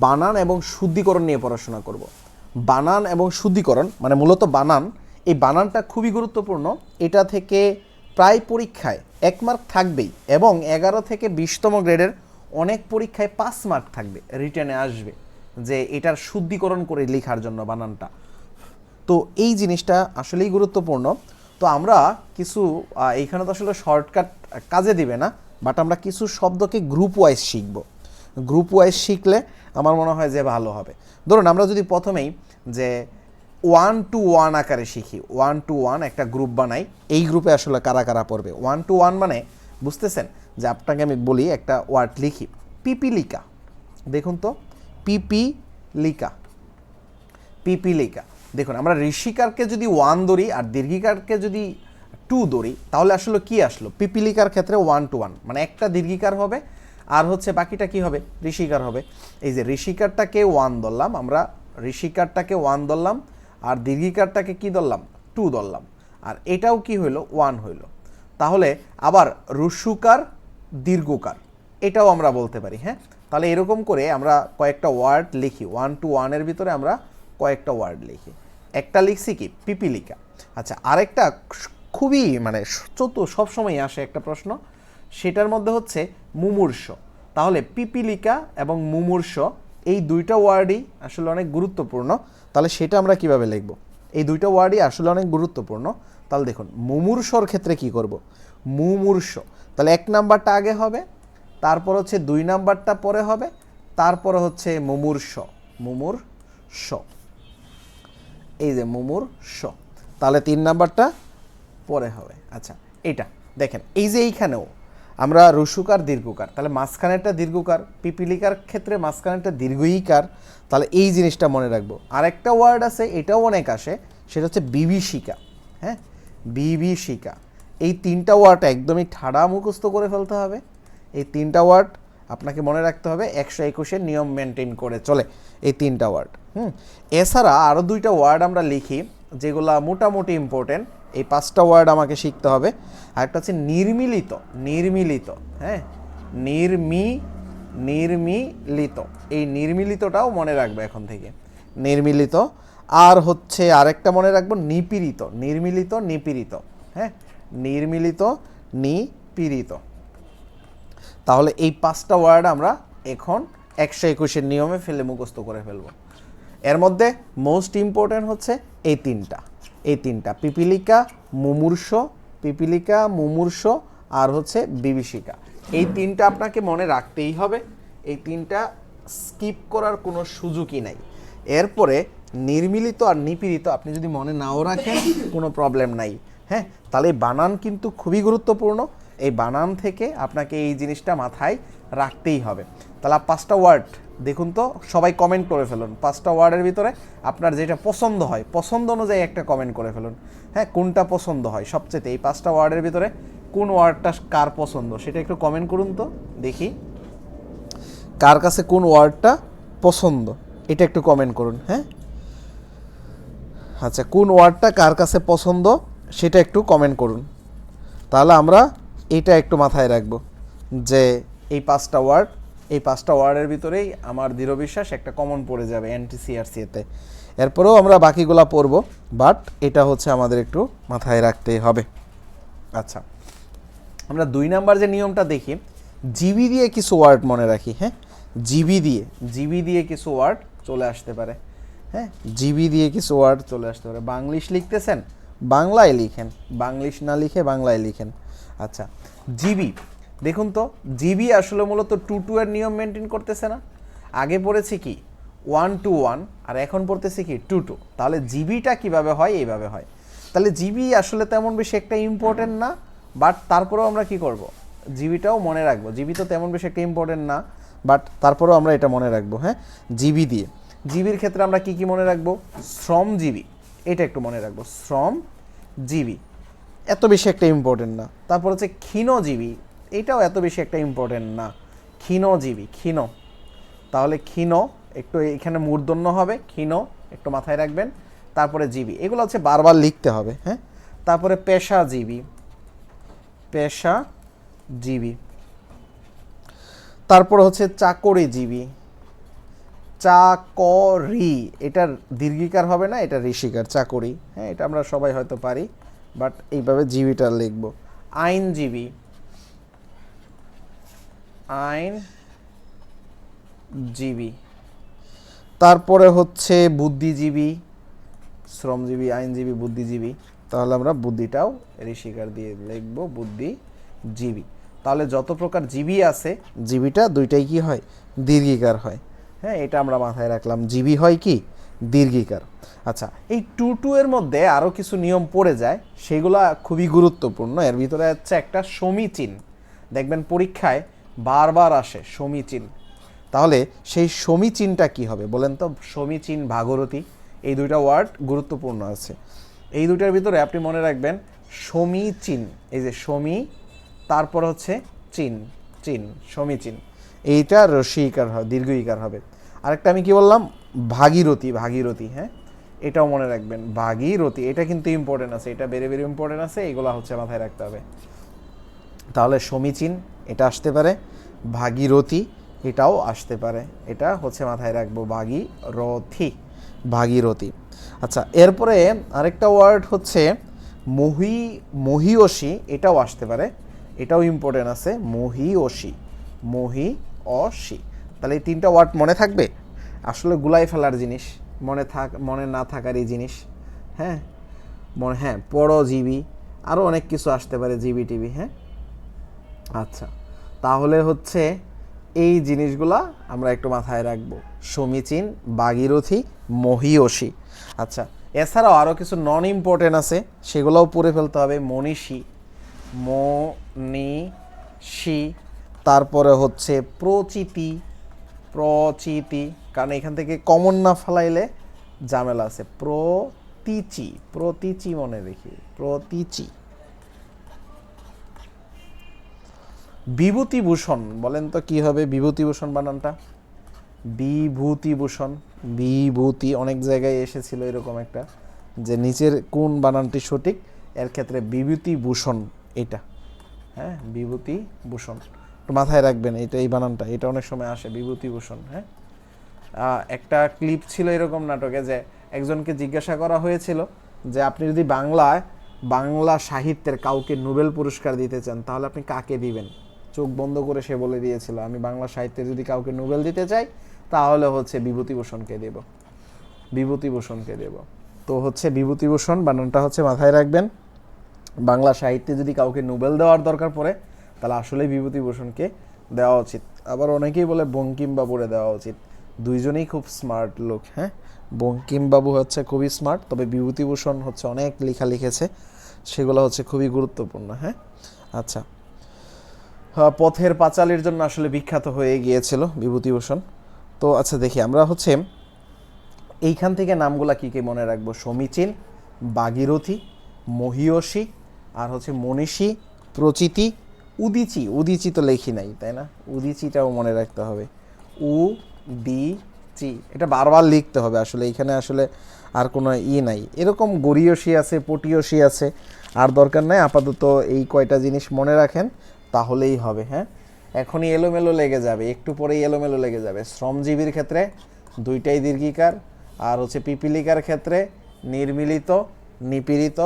বানান এবং শুদ্ধিকরণ নিয়ে পড়াশোনা করব। বানান এবং শুদ্ধিকরণ মানে মূলত বানান, এই বানানটা খুবই গুরুত্বপূর্ণ। এটা থেকে প্রায় পরীক্ষায় 1 মার্ক থাকবেই এবং 11 থেকে 20তম গ্রেডের অনেক পরীক্ষায় 5 মার্ক থাকবে, রিটেনে আসবে যে এটার শুদ্ধিকরণ করে লেখার জন্য বানানটা। তো এই জিনিসটা আসলেই গুরুত্বপূর্ণ। তো আমরা কিছু এইখানে তো আসলে শর্টকাট কাজে দিবে না, বাট আমরা কিছু শব্দকে গ্রুপ ওয়াইজ শিখব। গ্রুপ ওয়াইজ শিখলে আমার মনে হয় যে ভালো হবে। ধরুন আমরা যদি প্রথমেই যে 1 to 1 আকারে শিখি, 1 to 1 একটা গ্রুপ বানাই, এই গ্রুপে আসলে কারা কারা পড়বে। 1 to 1 মানে বুঝতেছেন যে আপনাকে আমি বলি একটা ওয়ার্ড লিখি, পিপিলিকা। দেখুন তো, পিপিলিকা, পিপিলিকা। দেখুন আমরা ঋষিকারকে যদি 1 ধরি আর দীর্ঘিকারকে যদি 2 ধরি তাহলে আসলে কি আসলো, পিপিলিকার ক্ষেত্রে 1 to 1 মানে একটা দীর্ঘিকার হবে আর হচ্ছে বাকিটা কি হবে, ঋষিকার হবে। এই যে ঋষিকারটাকে 1 ধরলাম আমরা, ঋষিকারটাকে 1 ধরলাম আর দীর্ঘিকারটাকে কি ধরলাম, 2 ধরলাম, আর এটাও কি হইলো 1 হইল। তাহলে আবার রুসুকার দীর্ঘকার এটাও আমরা বলতে পারি। হ্যাঁ, তাহলে এরকম করে আমরা কয়েকটা ওয়ার্ড লিখি, 1 to 1 এর ভিতরে আমরা কয়েকটা ওয়ার্ড লিখি। একটা লিখছি কি, পিপিলিকা। আচ্ছা, আরেকটা খুবই মানে সবসময় আসে একটা প্রশ্ন, সেটার মধ্যে হচ্ছে মুমূর্ষ। তাহলে পিপিলিকা এবং মুমূর্ষ এই দুইটা ওয়ার্ডই আসলে অনেক গুরুত্বপূর্ণ। তাহলে সেটা আমরা কিভাবে লিখব, এই দুইটা ওয়ার্ডই আসলে অনেক গুরুত্বপূর্ণ। তাহলে দেখুন মুমূর্ষর ক্ষেত্রে কি করব, মুমূর্ষ, তাহলে 1 নাম্বারটা আগে হবে, তারপর হচ্ছে 2 নাম্বারটা পরে হবে, তারপর হচ্ছে মুমূর্ষ, মুমূর্ষ, এই যে মুমূর্ষ, তাহলে 3 নাম্বারটা পরে হবে। আচ্ছা, এটা দেখেন এই যে এইখানেও আমরা রসুকার দীর্ঘকার, তাহলে মাঝখানেরটা দীর্ঘকার, পিপিলিকার ক্ষেত্রে মাঝখানেরটা দীর্ঘইকার। তাহলে এই জিনিসটা মনে রাখবো। আরেকটা ওয়ার্ড আছে, এটাও অনেক আসে, সেটা হচ্ছে বিভীষিকা। হ্যাঁ, বিভীষিকা। এই 3টা ওয়ার্ড একদমই ঠাড়া মুখস্থ করে ফেলতে হবে। এই 3টা ওয়ার্ড আপনাকে মনে রাখতে হবে, 121-এর নিয়ম মেনটেন করে চলে এই 3টা ওয়ার্ড। এছাড়া আরও 2টা ওয়ার্ড আমরা লিখি যেগুলো মোটামুটি ইম্পর্টেন্ট, এই 5টা ওয়ার্ড আমাকে শিখতে হবে। আরেকটা হচ্ছে নির্মিলিত, নির্মিলিত। হ্যাঁ, নির্মিলিত, এই নির্মিলিতটাও মনে রাখবে এখন থেকে, নির্মিলিত। আর হচ্ছে আরেকটা মনে রাখবো, নিপীড়িত, নির্মিলিত নিপীড়িত। হ্যাঁ, নির্মিলিত নিপীড়িত। তাহলে এই 5টা ওয়ার্ড আমরা এখন 121-এর নিয়মে ফেলে মুখস্থ করে ফেলবো। এর মধ্যে মোস্ট ইম্পর্টেন্ট হচ্ছে এই 3টা, এই 3টা পিপিলিকা, মুমূর্ষ, পিপিলিকা, মুমূর্ষ আর হচ্ছে বিভীষিকা। এই 3টা আপনাকে মনে রাখতেই হবে, এই 3টা স্কিপ করার কোনো সুযোগই নাই। এরপরে নির্মিলিত আর নিপীড়িত আপনি যদি মনে নাও রাখেন কোনো প্রবলেম নাই। হ্যাঁ, তাহলে বানান কিন্তু খুবই গুরুত্বপূর্ণ, এই বানান থেকে আপনাকে এই জিনিসটা মাথায় রাখতেই হবে। তাহলে 5টা ওয়ার্ড দেখুন তো, সবাই কমেন্ট করে ফেলুন। 5টা ওয়ার্ডের ভিতরে আপনার যেটা পছন্দ হয়, পছন্দ অনুযায়ী একটা কমেন্ট করে ফেলুন। হ্যাঁ, কোনটা পছন্দ হয় সবচেয়ে, এই 5টা ওয়ার্ডের ভিতরে কোন ওয়ার্ডটা কার পছন্দ সেটা একটু কমেন্ট করুন তো দেখি, কার কাছে কোন ওয়ার্ডটা পছন্দ এটা একটু কমেন্ট করুন। হ্যাঁ, আচ্ছা, কোন ওয়ার্ডটা কার কাছে পছন্দ সেটা একটু কমেন্ট করুন। তাহলে আমরা এটা একটু মাথায় রাখবো যে এই 5টা ওয়ার্ড, এই 5টা ওয়ার্ডের ভিতরেই আমার দৃঢ় বিশ্বাস একটা কমন পড়ে যাবে এনটিসিআরসিতে। এরপরেও আমরা বাকিগুলা পড়ব, বাট এটা হচ্ছে আমাদের একটু মাথায় রাখতেই হবে। আচ্ছা, আমরা 2 নাম্বার যে নিয়মটা দেখি, জিবি দিয়ে কিছু ওয়ার্ড মনে রাখি। হ্যাঁ, জিবি দিয়ে, জিবি দিয়ে কিছু ওয়ার্ড চলে আসতে পারে। হ্যাঁ, জিবি দিয়ে কিছু ওয়ার্ড চলে আসতে পারে। বাংলিশ লিখতেছেন, বাংলায় লিখেন, বাংলিশ না লিখে বাংলায় লিখেন। আচ্ছা, জিবি দেখুন তো, জিবি আসলে মূলত 2 to এর নিয়ম মেনটেন করতেছে না। আগে পড়েছি কি 1 to 1 আর এখন পড়তেছি কি 2 to। তাহলে জিবিটা কিভাবে হয়, এইভাবে হয়। তাহলে জিবি আসলে তেমন বেশি একটা ইম্পর্টেন্ট না, বাট তারপরেও আমরা কি করব, জিবিটাও মনে রাখবো। জিবি তো তেমন বেশি একটা ইম্পর্টেন্ট না, বাট তারপরেও আমরা এটা মনে রাখবো। হ্যাঁ, জিবি দিয়ে, জিবির ক্ষেত্রে আমরা কি কি মনে রাখবো, শ্রমজীবী, এটা একটু মনে রাখবো, শ্রমজীবী, এত বেশি একটা ইম্পর্টেন্ট না। তারপর হচ্ছে ক্ষীণজীবী, এটাও এত বেশি একটা ইম্পর্টেন্ট না, ক্ষীণজীবী, ক্ষীণ। তাহলে ক্ষীণ একটু এখানে মূর্ধন্য হবে, ক্ষীণ একটু মাথায় রাখবেন। তারপরে জীবী, এগুলো হচ্ছে বারবার লিখতে হবে। হ্যাঁ, তারপরে পেশাজীবী, পেশাজীবী। তারপর হচ্ছে চাকরিজীবী, চাকরি, এটার দীর্ঘিকার হবে না, এটা ঋষিকার, চাকরি। হ্যাঁ, এটা আমরা সবাই হয়তো পারি, বাট এইভাবে জীবিটা লিখব। আইনজীবী, আইনজীবী। তারপরে হচ্ছে বুদ্ধিজীবী, শ্রমজীবী, আইনজীবী, বুদ্ধিজীবী। তাহলে আমরা বুদ্ধিটাও ঋষিকার দিয়ে লিখব, বুদ্ধিজীবী। তাহলে যত প্রকার জীবী আছে, জীবীটা দুইটাই কি হয়, দীর্ঘিকার হয়। হ্যাঁ, এটা আমরা মাথায় রাখলাম, জীবী হয় কি, দীর্ঘিকার। আচ্ছা, এই টু এর মধ্যে আরও কিছু নিয়ম পড়ে যায়, সেগুলো খুবই গুরুত্বপূর্ণ। এর ভিতরে হচ্ছে একটা সমীচীন, দেখবেন পরীক্ষায় বারবার আসে সমীচীন। তাহলে সেই সমীচীনটা কি হবে বলেন তো? সমীচীন, ভাগরথী, এই দুইটা ওয়ার্ড গুরুত্বপূর্ণ আছে। এই দুইটার ভিতরে আপনি মনে রাখবেন সমীচীন, এই যে সমী, তারপর হচ্ছে চিন, চিন, সমীচীন, এইটা রস্যইকার হবে, দীর্ঘইকার হবে। আরেকটা আমি কি বললাম, ভাগীরথী, ভাগীরথী। হ্যাঁ, এটাও মনে রাখবেন, ভাগীরথী, এটা কিন্তু ইম্পর্টেন্ট আছে, এটা ভেরি ভেরি ইম্পর্টেন্ট আছে, এগুলো হচ্ছে মাথায় রাখতে হবে। তাহলে সমীচীন এটা আসতে পারে, ভাগীরথী এটাও আসতে পারে, এটা হচ্ছে মাথায় রাখবো, ভাগীরথী, ভাগীরথী। আচ্ছা, এরপরে আরেকটা ওয়ার্ড হচ্ছে মহীয়সী, এটাও আসতে পারে, এটাও ইম্পর্টেন্ট আছে, মহীয়সী, মহীয়সী। তাহলে এই তিনটা ওয়ার্ড মনে থাকবে, আসলে গুলাই ফেলার জিনিস, মনে না থাকারই জিনিস। হ্যাঁ, হ্যাঁ, পরজীবী, আরও অনেক কিছু আসতে পারে, জিবি টিবি। হ্যাঁ, আচ্ছা, তাহলে হচ্ছে এই জিনিসগুলা আমরা একটু মাথায় রাখবো, সমীচীন, ভাগীরথী, মহীয়সী। আচ্ছা, এছাড়াও আরও কিছু নন ইম্পর্টেন্ট আছে, সেগুলোও পড়ে ফেলতে হবে। মনীষী, মনীষী। তারপরে হচ্ছে প্রচিতি, প্রচিতি, কারণ এখান থেকে কমন না ফেলাইলে ঝামেলা আছে। প্রতীচি, প্রতীচি মনে রেখি, প্রতীচি। বিভূতিভূষণ, বলেন তো কি হবে বিভূতিভূষণ বানানটা? বিভূতিভূষণ, বিভূতি, অনেক জায়গায় এসেছিল এরকম একটা, যে নিচের কোন বানানটি সঠিক, এর ক্ষেত্রে বিভূতিভূষণ এটা। হ্যাঁ, বিভূতিভূষণ, একটু মাথায় রাখবেন, এটা এই বানানটা, এটা অনেক সময় আসে, বিভূতিভূষণ। হ্যাঁ, একটা ক্লিপ ছিল এরকম নাটকে, যে একজনকে জিজ্ঞাসা করা হয়েছিল যে আপনি যদি বাংলা সাহিত্যের কাউকে নোবেল পুরস্কার দিতে চান, তাহলে আপনি কাকে দিবেন? চোখ বন্ধ করে সে বলে দিয়েছিল, আমি বাংলা সাহিত্যে যদি কাউকে নোবেল দিতে চাই, তাহলে হচ্ছে বিভূতিভূষণকে দেব, বিভূতিভূষণকে দেব। তো হচ্ছে বিভূতিভূষণ বানানটা হচ্ছে মাথায় রাখবেন, বাংলা সাহিত্যে যদি কাউকে নোবেল দেওয়ার দরকার পড়ে, তাহলে আসলে বিভূতিভূষণকে দেওয়া উচিত। আবার অনেকেই বলে বঙ্কিমবাবুরে দেওয়া উচিত, দুইজনেই খুব স্মার্ট লোক। হ্যাঁ, বঙ্কিমবাবু হচ্ছে খুবই স্মার্ট, তবে বিভূতিভূষণ হচ্ছে অনেক লেখা লিখেছে, সেগুলো হচ্ছে খুবই গুরুত্বপূর্ণ। হ্যাঁ, আচ্ছা, পথের পাঁচালীর জন্য আসলে বিখ্যাত হয়ে গিয়েছিল বিভূতিভূষণ। তো আচ্ছা, দেখি আমরা হচ্ছে এইখান থেকে নামগুলা কী কী মনে রাখবো, সমীচীন, ভাগীরথী, মহীয়সী, আর হচ্ছে মনীষী, প্রচিতি, উদীচী। উদীচী তো লেখি নাই, তাই না? উদীচীটাও মনে রাখতে হবে, উদীচী, এটা বারবার লিখতে হবে আসলে, এইখানে আসলে আর কোনো নাই। এরকম গরীয়সী আছে, পটীয়সী আছে, আর দরকার নাই, আপাতত এই কয়টা জিনিস মনে রাখেন, তাহলেই হবে। হ্যাঁ, এখনই এলোমেলো লেগে যাবে, একটু পরেই এলোমেলো লেগে যাবে। শ্রমজীবীর ক্ষেত্রে দুইটাই দীর্ঘিকার, আর হচ্ছে পিপীলিকার ক্ষেত্রে নির্মিলিত, নিপীড়িত,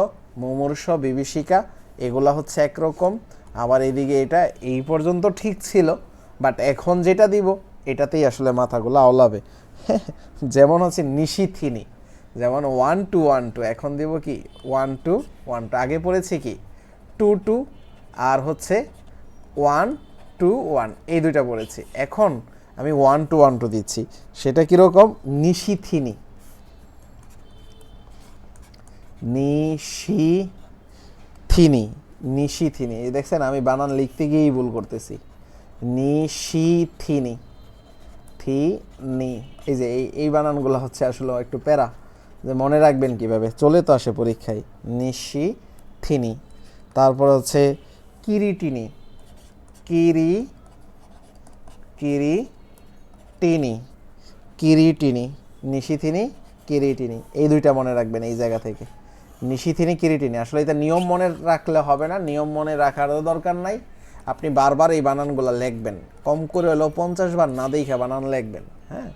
মুমূর্ষ, বিভীষিকা, এগুলা হচ্ছে একরকম। আবার এইদিকে এটা এই পর্যন্ত ঠিক ছিল, বাট এখন যেটা দিব এটাতেই আসলে মাথাগুলো আওলাবে। যেমন হচ্ছে নিশিথিনী, যেমন 1 2 1 2, এখন দিব কি 1 2 1 2, আগে পড়েছি কি 2 2, আর হচ্ছে 1 2 1, এই দুইটা পড়েছি। এখন আমি 1 2 1 2 দিচ্ছি, সেটা কীরকম, নিশিথিনী, নিশিথিনী, নিশিথিনী। এই দেখছেন আমি বানান লিখতে গিয়েই ভুল করতেছি, নিশিথিনী, থিনি। এই যে এই বানানগুলো হচ্ছে আসলে একটু প্যারা, যে মনে রাখবেন কিভাবে, চলে তো আসে পরীক্ষায়, নিশিথিনী। তারপর হচ্ছে কিরিটিনি, কিরিটিনি, কিরিটিনি, নিশিথিনী, কিরিটিনি, এই দুইটা মনে রাখবেন এই জায়গা থেকে, নিশিথিনী, কিরিটিনি। আসলে এটা নিয়ম মনে রাখলে হবে না, নিয়ম মনে রাখারও দরকার নাই, আপনি বারবার এই বানানগুলো লিখবেন, কম করে হলেও 50 বার না দেখে বানান লিখবেন। হ্যাঁ,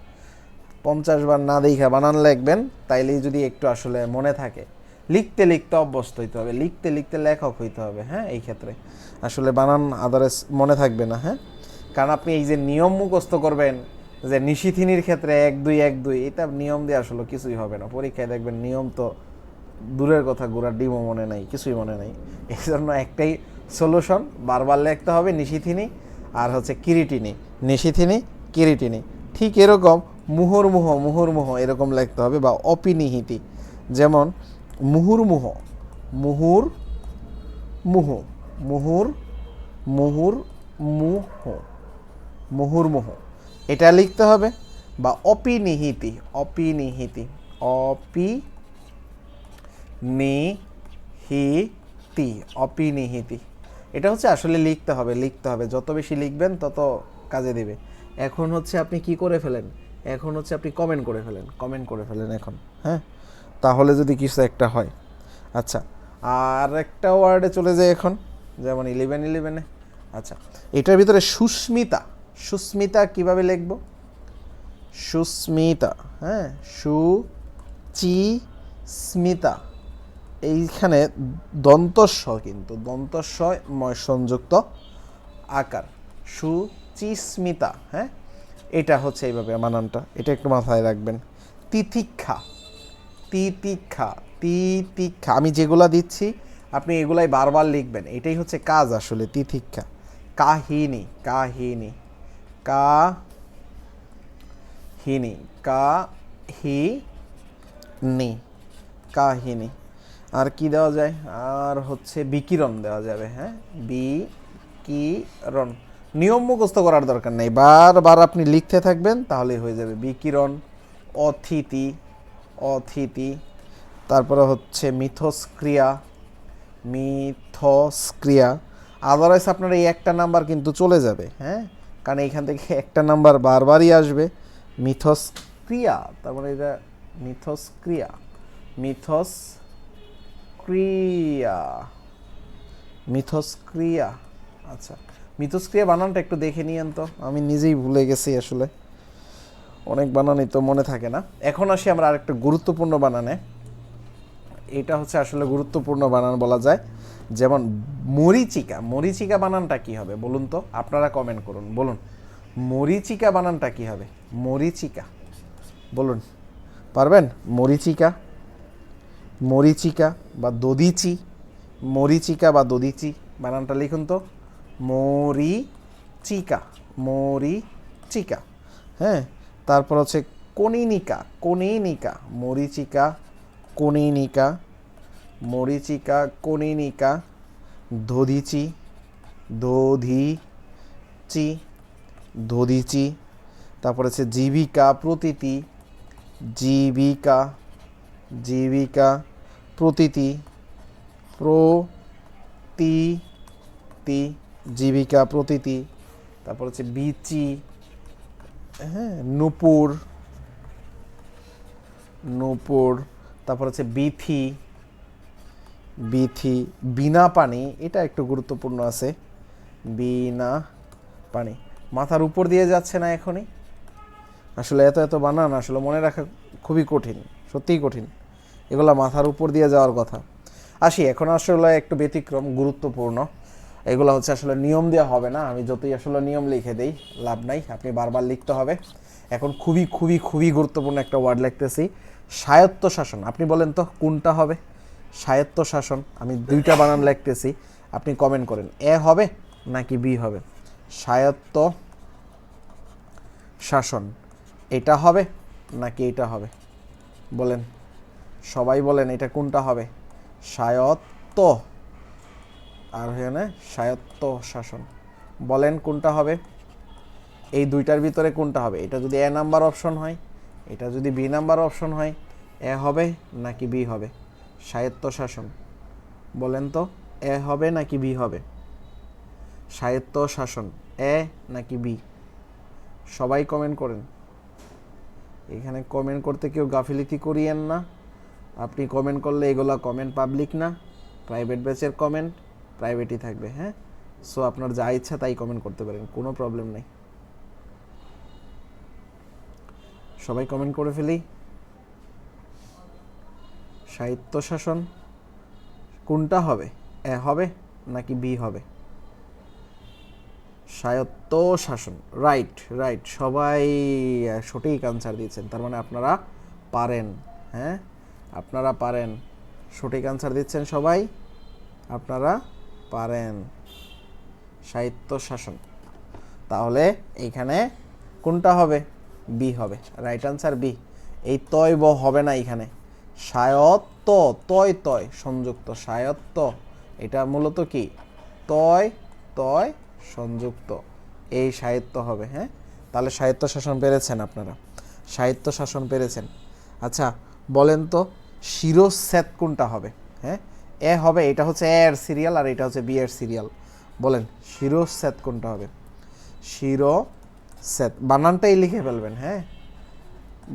50 বার না দেখা বানান লিখবেন, তাইলেই যদি একটু আসলে মনে থাকে। লিখতে লিখতে অভ্যস্ত হইতে হবে, লিখতে লিখতে লেখক হইতে হবে। হ্যাঁ, এই ক্ষেত্রে আসলে বানান আদারস মনে থাকবে না। হ্যাঁ, কারণ আপনি এই যে নিয়ম মুখস্থ করবেন যে নিশিথিনির ক্ষেত্রে 1 2 1 2, এটা নিয়ম দিয়ে আসলে কিছুই হবে না। পরীক্ষায় দেখবেন নিয়ম তো দূরের কথা, গোড়ার ডিমও মনে নাই, কিছুই মনে নাই। এই জন্য একটাই সলিউশন, বারবার লিখতে হবে নিশিথিনি আর হচ্ছে কিরিটিনি, নিশিথিনি কিরিটিনি। ঠিক এরকম মুহুর্মুহ মুহুর্মুহ এরকম লিখতে হবে, বা অপিনিহিতি। যেমন মুহুর্মুহ, মুহুর মুহ, মুহুর মুহুর মুহ, মুহুর্মুহ এটা লিখতে হবে। বা অপিনিহিতি, অপিনিহিতি, অপিনিহিতি, অপিনিহিতি এটা হচ্ছে আসলে লিখতে হবে, লিখতে হবে। যত বেশি লিখবেন তত কাজে দেবে। এখন হচ্ছে আপনি কি করে ফেলেন, এখন হচ্ছে আপনি কমেন্ট করে ফেলেন, কমেন্ট করে ফেলেন এখন। হ্যাঁ, তাহলে যদি কিছু একটা হয়। আচ্ছা, আর একটা ওয়ার্ডে চলে যায় এখন, যেমন 11 আচ্ছা, এটার ভিতরে সুস্মিতা, সুস্মিতা কিভাবে লিখব? সুস্মিতা, হ্যাঁ, চি স্মিতা, এইখানে দন্তস্ব, কিন্তু দন্তস্বময় সংযুক্ত আকার, সুচিস্মিতা। হ্যাঁ, এটা হচ্ছে এইভাবে বানানটা, এটা একটু মাথায় রাখবেন। তিতিক্ষা, তিতিক্ষা, তিতিক্ষা, আমি যেগুলা দিচ্ছি আপনি এগুলাই বারবার লিখবেন, এটাই হচ্ছে কাজ আসলে। তিতিক্ষা, কাহিনী, কাহিনী, কাহিনী, কাহিনী, কাহিনী। আর কি দেওয়া যায়? আর হচ্ছে বিকিরণ দেওয়া যাবে। হ্যাঁ, বিকিরণ। নিয়ম মুখস্থ করার দরকার নেই, বারবার আপনি লিখতে থাকবেন তাহলেই হয়ে যাবে। বিকিরণ, অতিথি, অতিথি। তারপরে হচ্ছে মিথস্ক্রিয়া, মিথস্ক্রিয়া। আদারওয়াইজ আপনার এই একটা নাম্বার কিন্তু চলে যাবে। হ্যাঁ, কারণ এইখান থেকে একটা নাম্বার বারবারই আসবে। মিথস্ক্রিয়া, তারপরে এটা মিথস্ক্রিয়া, মিথস্ক্রিয়া, মিথস্ক্রিয়া। আচ্ছা, মিথস্ক্রিয়া বানানটা একটু দেখে নিয়েন তো, আমি নিজেই ভুলে গেছি আসলে, অনেক বানানই তো মনে থাকে না। এখন আসি আমরা আরেকটা গুরুত্বপূর্ণ বানানে। এটা হচ্ছে আসলে গুরুত্বপূর্ণ বানান বলা যায়। যেমন মরিচিকা, মরিচিকা বানানটা কি হবে বলুন তো? আপনারা কমেন্ট করুন, বলুন মরিচিকা বানানটা কি হবে? মরিচিকা বলুন, পারবেন? মরিচিকা, মরিচিকা বা দদিচি, মরিচিকা বা দদিচি বানানটা লিখুন তো। মরিচিকা, মরিচিকা। হ্যাঁ, তারপর হচ্ছে কনিনিকা, কনিনিকা, মরিচিকা, কনিনিকা, মরিচিকা, কনিনিকা। দধিচি, দধিচি, দধিচি। তারপর হচ্ছে জীবিকা, প্রতীতি, জীবিকা, জীবিকা, প্রতীতি, প্রতীতি, জীবিকা, প্রতীতি। তারপর হচ্ছে বিচি, হ্যাঁ, নূপুর, নূপুর। তারপর হচ্ছে বিথি, বিথি। বিনা পানি, এটা একটু গুরুত্বপূর্ণ আছে। বিনা পানি, মাথার উপর দিয়ে যাচ্ছে না এখনই। আসলে এত এত বানান আসলে মনে রাখা খুবই কঠিন, সত্যিই কঠিন। এগুলা মাথার উপর দিয়ে যাওয়ার কথা। আসি এখন আসলে একটু ব্যতিক্রম, গুরুত্বপূর্ণ। এগুলো হচ্ছে আসলে নিয়ম দেওয়া হবে না, আমি যতই আসলে নিয়ম লিখে দেই লাভ নাই, আপনি বারবার লিখতে হবে। এখন খুবই খুবই খুবই গুরুত্বপূর্ণ একটা ওয়ার্ড লিখতেছি, স্বায়ত্তশাসন। আপনি বলেন তো কোনটা হবে? স্বায়ত্তশাসন। আমি দুইটা বানান লিখতেছি, আপনি কমেন্ট করেন এ হবে নাকি বি হবে। স্বায়ত্ত শাসন, এটা হবে নাকি এটা হবে? বলেন, সবাই বলেন এটা কোনটা হবে? স্বায়ত্ত, আর এখানে স্বায়ত্ত শাসন। বলেন কোনটা হবে? এই দুইটার ভিতরে কোনটা হবে? এটা যদি এ নাম্বার অপশন হয়, এটা যদি বি নাম্বার অপশন হয়, এ হবে নাকি বি হবে? স্বায়ত্ত শাসন, বলেন তো এ হবে নাকি বি হবে? স্বায়ত্ত শাসন, এ নাকি বি? সবাই কমেন্ট করেন। এখানে কমেন্ট করতে কেউ গাফিলতি করিয়েন না। আপনি কমেন্ট করলে এগুলা কমেন্ট পাবলিক না, প্রাইভেট ব্যাচের কমেন্ট প্রাইভেটই থাকবে। হ্যাঁ, সো আপনার যা ইচ্ছা তাই কমেন্ট করতে পারেন, কোনো প্রবলেম নেই। সবাই কমেন্ট করে ফেলি। স্বায়ত্তশাসন কোনটা হবে? এ হবে নাকি বি হবে? স্বায়ত্তশাসন, রাইট রাইট, সবাই সঠিক আনসার দিয়েছেন। তার মানে আপনারা পারেন, হ্যাঁ আপনারা পারেন, সঠিক আনসার দিচ্ছেন সবাই, আপনারা পারেন। স্বায়ত্তশাসন, তাহলে এইখানে কোনটা হবে? বি হবে, রাইট আনসার বি। এই তয় ব হবে না এখানে, স্বায়ত্ত, তয় তয় সংযুক্ত, স্বায়ত্ত, এটা মূলত কি তয় তয় সংযুক্ত, এই সাহিত্য হবে। হ্যাঁ, তাহলে সাহিত্য শাসন পেরেছেন আপনারা, সাহিত্য শাসন পেরেছেন। আচ্ছা বলেন তো শিরোচ্ছেদ কোনটা হবে? হ্যাঁ, এ হবে, এটা হচ্ছে এ এর সিরিয়াল আর এটা হচ্ছে বি এর সিরিয়াল। বলেন শিরোচ্ছেদ কোনটা হবে? শিরোচ্ছেদ বানানটাই লিখে ফেলবেন, হ্যাঁ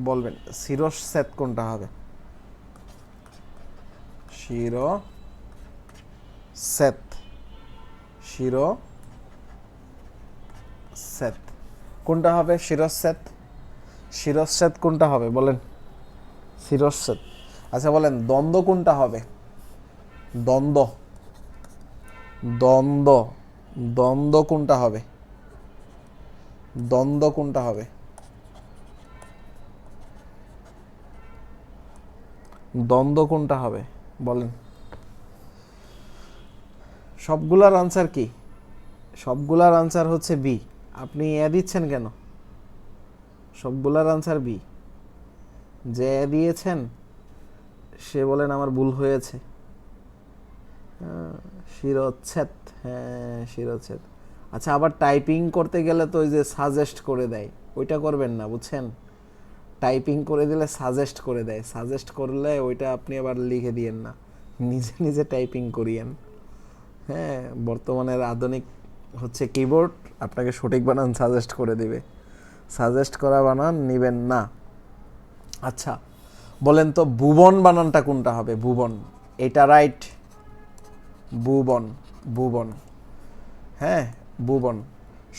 বলবেন শিরোচ্ছেদ কোনটা হবে? শিরোচ্ছেদ, শিরোচ্ছেদ কোনটা হবে? শিরোচ্ছেদ, শিরোচ্ছেদ কোনটা হবে বলেন? শিরোচ্ছেদ। আচ্ছা বলেন দ্বন্দ্ব কোনটা হবে? দ্বন্দ্ব, দ্বন্দ্ব, দ্বন্দ্ব কোনটা হবে? দ্বন্দ্ব কোনটা হবে? দ্বন্দ্ব কোনটা হবে বলেন? সবগুলার আনসার কি? সবগুলার আনসার হচ্ছে বি। আপনি এ দিচ্ছেন কেন? সবগুলার আনসার বি। যে এ দিয়েছেন সে বলেন আমার ভুল হয়েছে। শিরোচ্ছেদ, হ্যাঁ শিরোচ্ছেদ। আচ্ছা আবার টাইপিং করতে গেলে তো ওই যে সাজেস্ট করে দেয়, ওইটা করবেন না বুঝছেন। টাইপিং করে দিলে সাজেস্ট করে দেয়, সাজেস্ট করলে ওইটা আপনি আবার লিখে দিয়েন না, নিজে নিজে টাইপিং করিয়েন। হ্যাঁ, বর্তমানের আধুনিক হচ্ছে কিবোর্ড, আপনাকে সঠিক বানান সাজেস্ট করে দিবে, সাজেস্ট করা বানান নেবেন না। আচ্ছা বলেন তো ভুবন বানানটা কোনটা হবে? ভুবন, এটা রাইট, ভুবন, ভুবন, হ্যাঁ ভুবন।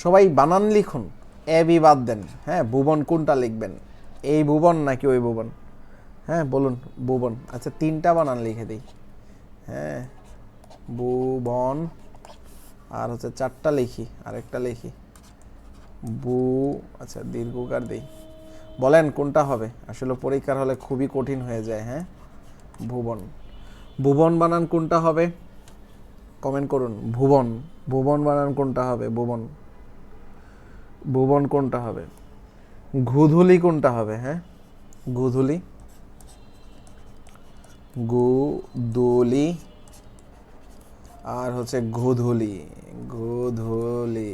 সবাই বানান লিখুন, এ বি বাদ দেন। হ্যাঁ ভুবন কোনটা লিখবেন? এই ভুবন নাকি ওই ভুবন? হ্যাঁ বলুন ভুবন। আচ্ছা তিনটা বানান লিখে দিই, হ্যাঁ ভুবন, আর হচ্ছে চারটা লিখি, আরেকটা লিখি বু, আচ্ছা দীর্ঘকার দিই। বলেন কোনটা হবে? আসলে পরীক্ষার হলে খুবই কঠিন হয়ে যায়। হ্যাঁ ভুবন, ভুবন বানান কোনটা হবে? কমেন্ট করুন। ভুবন, ভুবন বানান কোনটা হবে? ভুবন, ভুবন কোনটা হবে? গুধুলি কোনটা হবে? হ্যাঁ গুধুলি, গুদুলি, আর হচ্ছে গোধূলি, গোধূলি।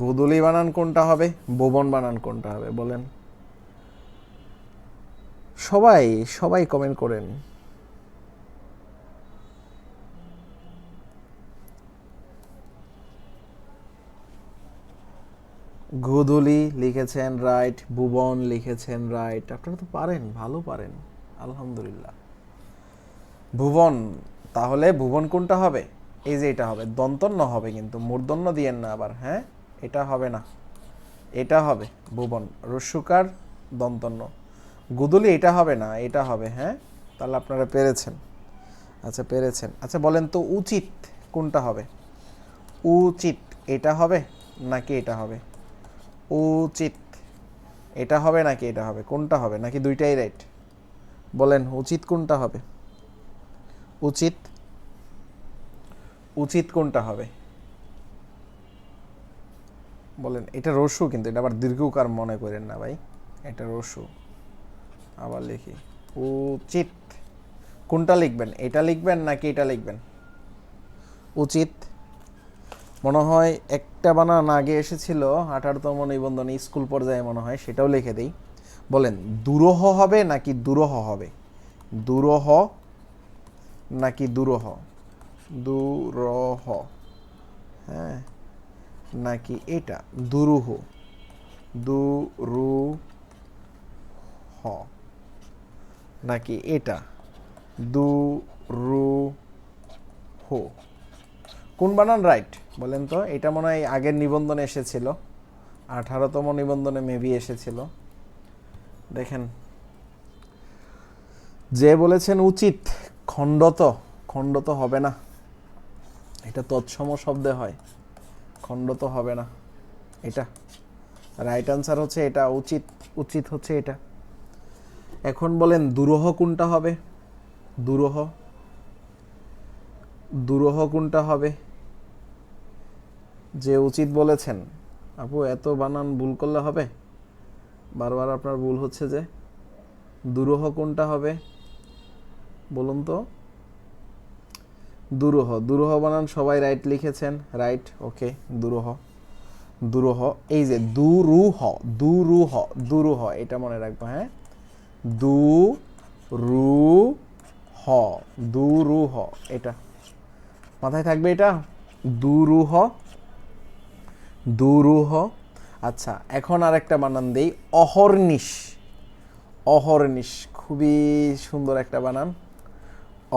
গোধূলি বানান কোনটা হবে? ভুবন বানান কোনটা হবে বলেন? সবাই সবাই কমেন্ট করেন। গোধূলি লিখেছেন রাইট, ভুবন লিখেছেন রাইট, আপনারা তো পারেন, ভালো পারেন, আলহামদুলিল্লাহ। ভুবন, তাহলে ভুবন কোনটা হবে? এই যে এটা হবে, দন্তন্য হবে কিন্তু মূর্ধন্য দিয়েন না আবার। হ্যাঁ এটা হবে না, এটা হবে ভুবন, রস্যকার দন্তন্য। গুদুলি এটা হবে না, এটা হবে। হ্যাঁ তাহলে আপনারা পেরেছেন, আচ্ছা পেরেছেন। আচ্ছা বলেন তো উচিত কোনটা হবে? উচিত এটা হবে নাকি এটা হবে? উচিত এটা হবে নাকি এটা হবে? কোনটা হবে? নাকি দুইটাই রাইট? বলেন উচিত কোনটা হবে? উচিত, উচিত কোনটা হবে বলেন? এটা রস্যু কিন্তু, এটা আবার দীর্ঘকার মনে করেন না ভাই, এটা রস্যু। আবার লিখি উচিত, কোনটা লিখবেন? এটা লিখবেন নাকি এটা লিখবেন? উচিত। মনে হয় একটা বানান আগে এসেছিল 18তম নিবন্ধনে স্কুল পর্যায়ে মনে হয়, সেটাও লিখে দেই। বলেন দুরূহ হবে নাকি দুরূহ হবে? দুরূহ নাকি দুরূহ? দুরূহ, হ্যাঁ নাকি এটা দুরূহ? দুরূহ নাকি এটা দুরূহ? কোন বানান রাইট বলেন তো? এটা মনে হয় আগের নিবন্ধনে এসেছিল, 18তম নিবন্ধনে মেবি এসেছিল। দেখেন, যে বলেছেন উচিত, খণ্ডত, খণ্ডত হবে না, এটা তৎসম শব্দে হয়, খণ্ডত হবে না। এটা রাইট আনসার হচ্ছে এটা, উচিত, উচিত হচ্ছে এটা। এখন বলেন দুরূহ কোনটা হবে? দুরূহ, দুরূহ কোনটা হবে? যে উচিত বলেছেন, আপু এত বানান ভুল করলে হবে? বারবার আপনার ভুল হচ্ছে যে। দুরূহ কোনটা হবে বলুন তো? দুরূহ, দুরূহ বানান সবাই রাইট লিখেছেন, রাইট, ওকে। দুরূহ, দুরূহ, এই যে দুরূহ, দুরূহ, দুরূহ, এটা মনে রাখবো, হ্যাঁ, দুরূহ, দুরূহ, এটা মাথায় থাকবে, এটা দুরূহ, দুরূহ। আচ্ছা, এখন আরেকটা বানান দেই, অহর্নিশ, অহর্নিশ, খুবই সুন্দর একটা বানান,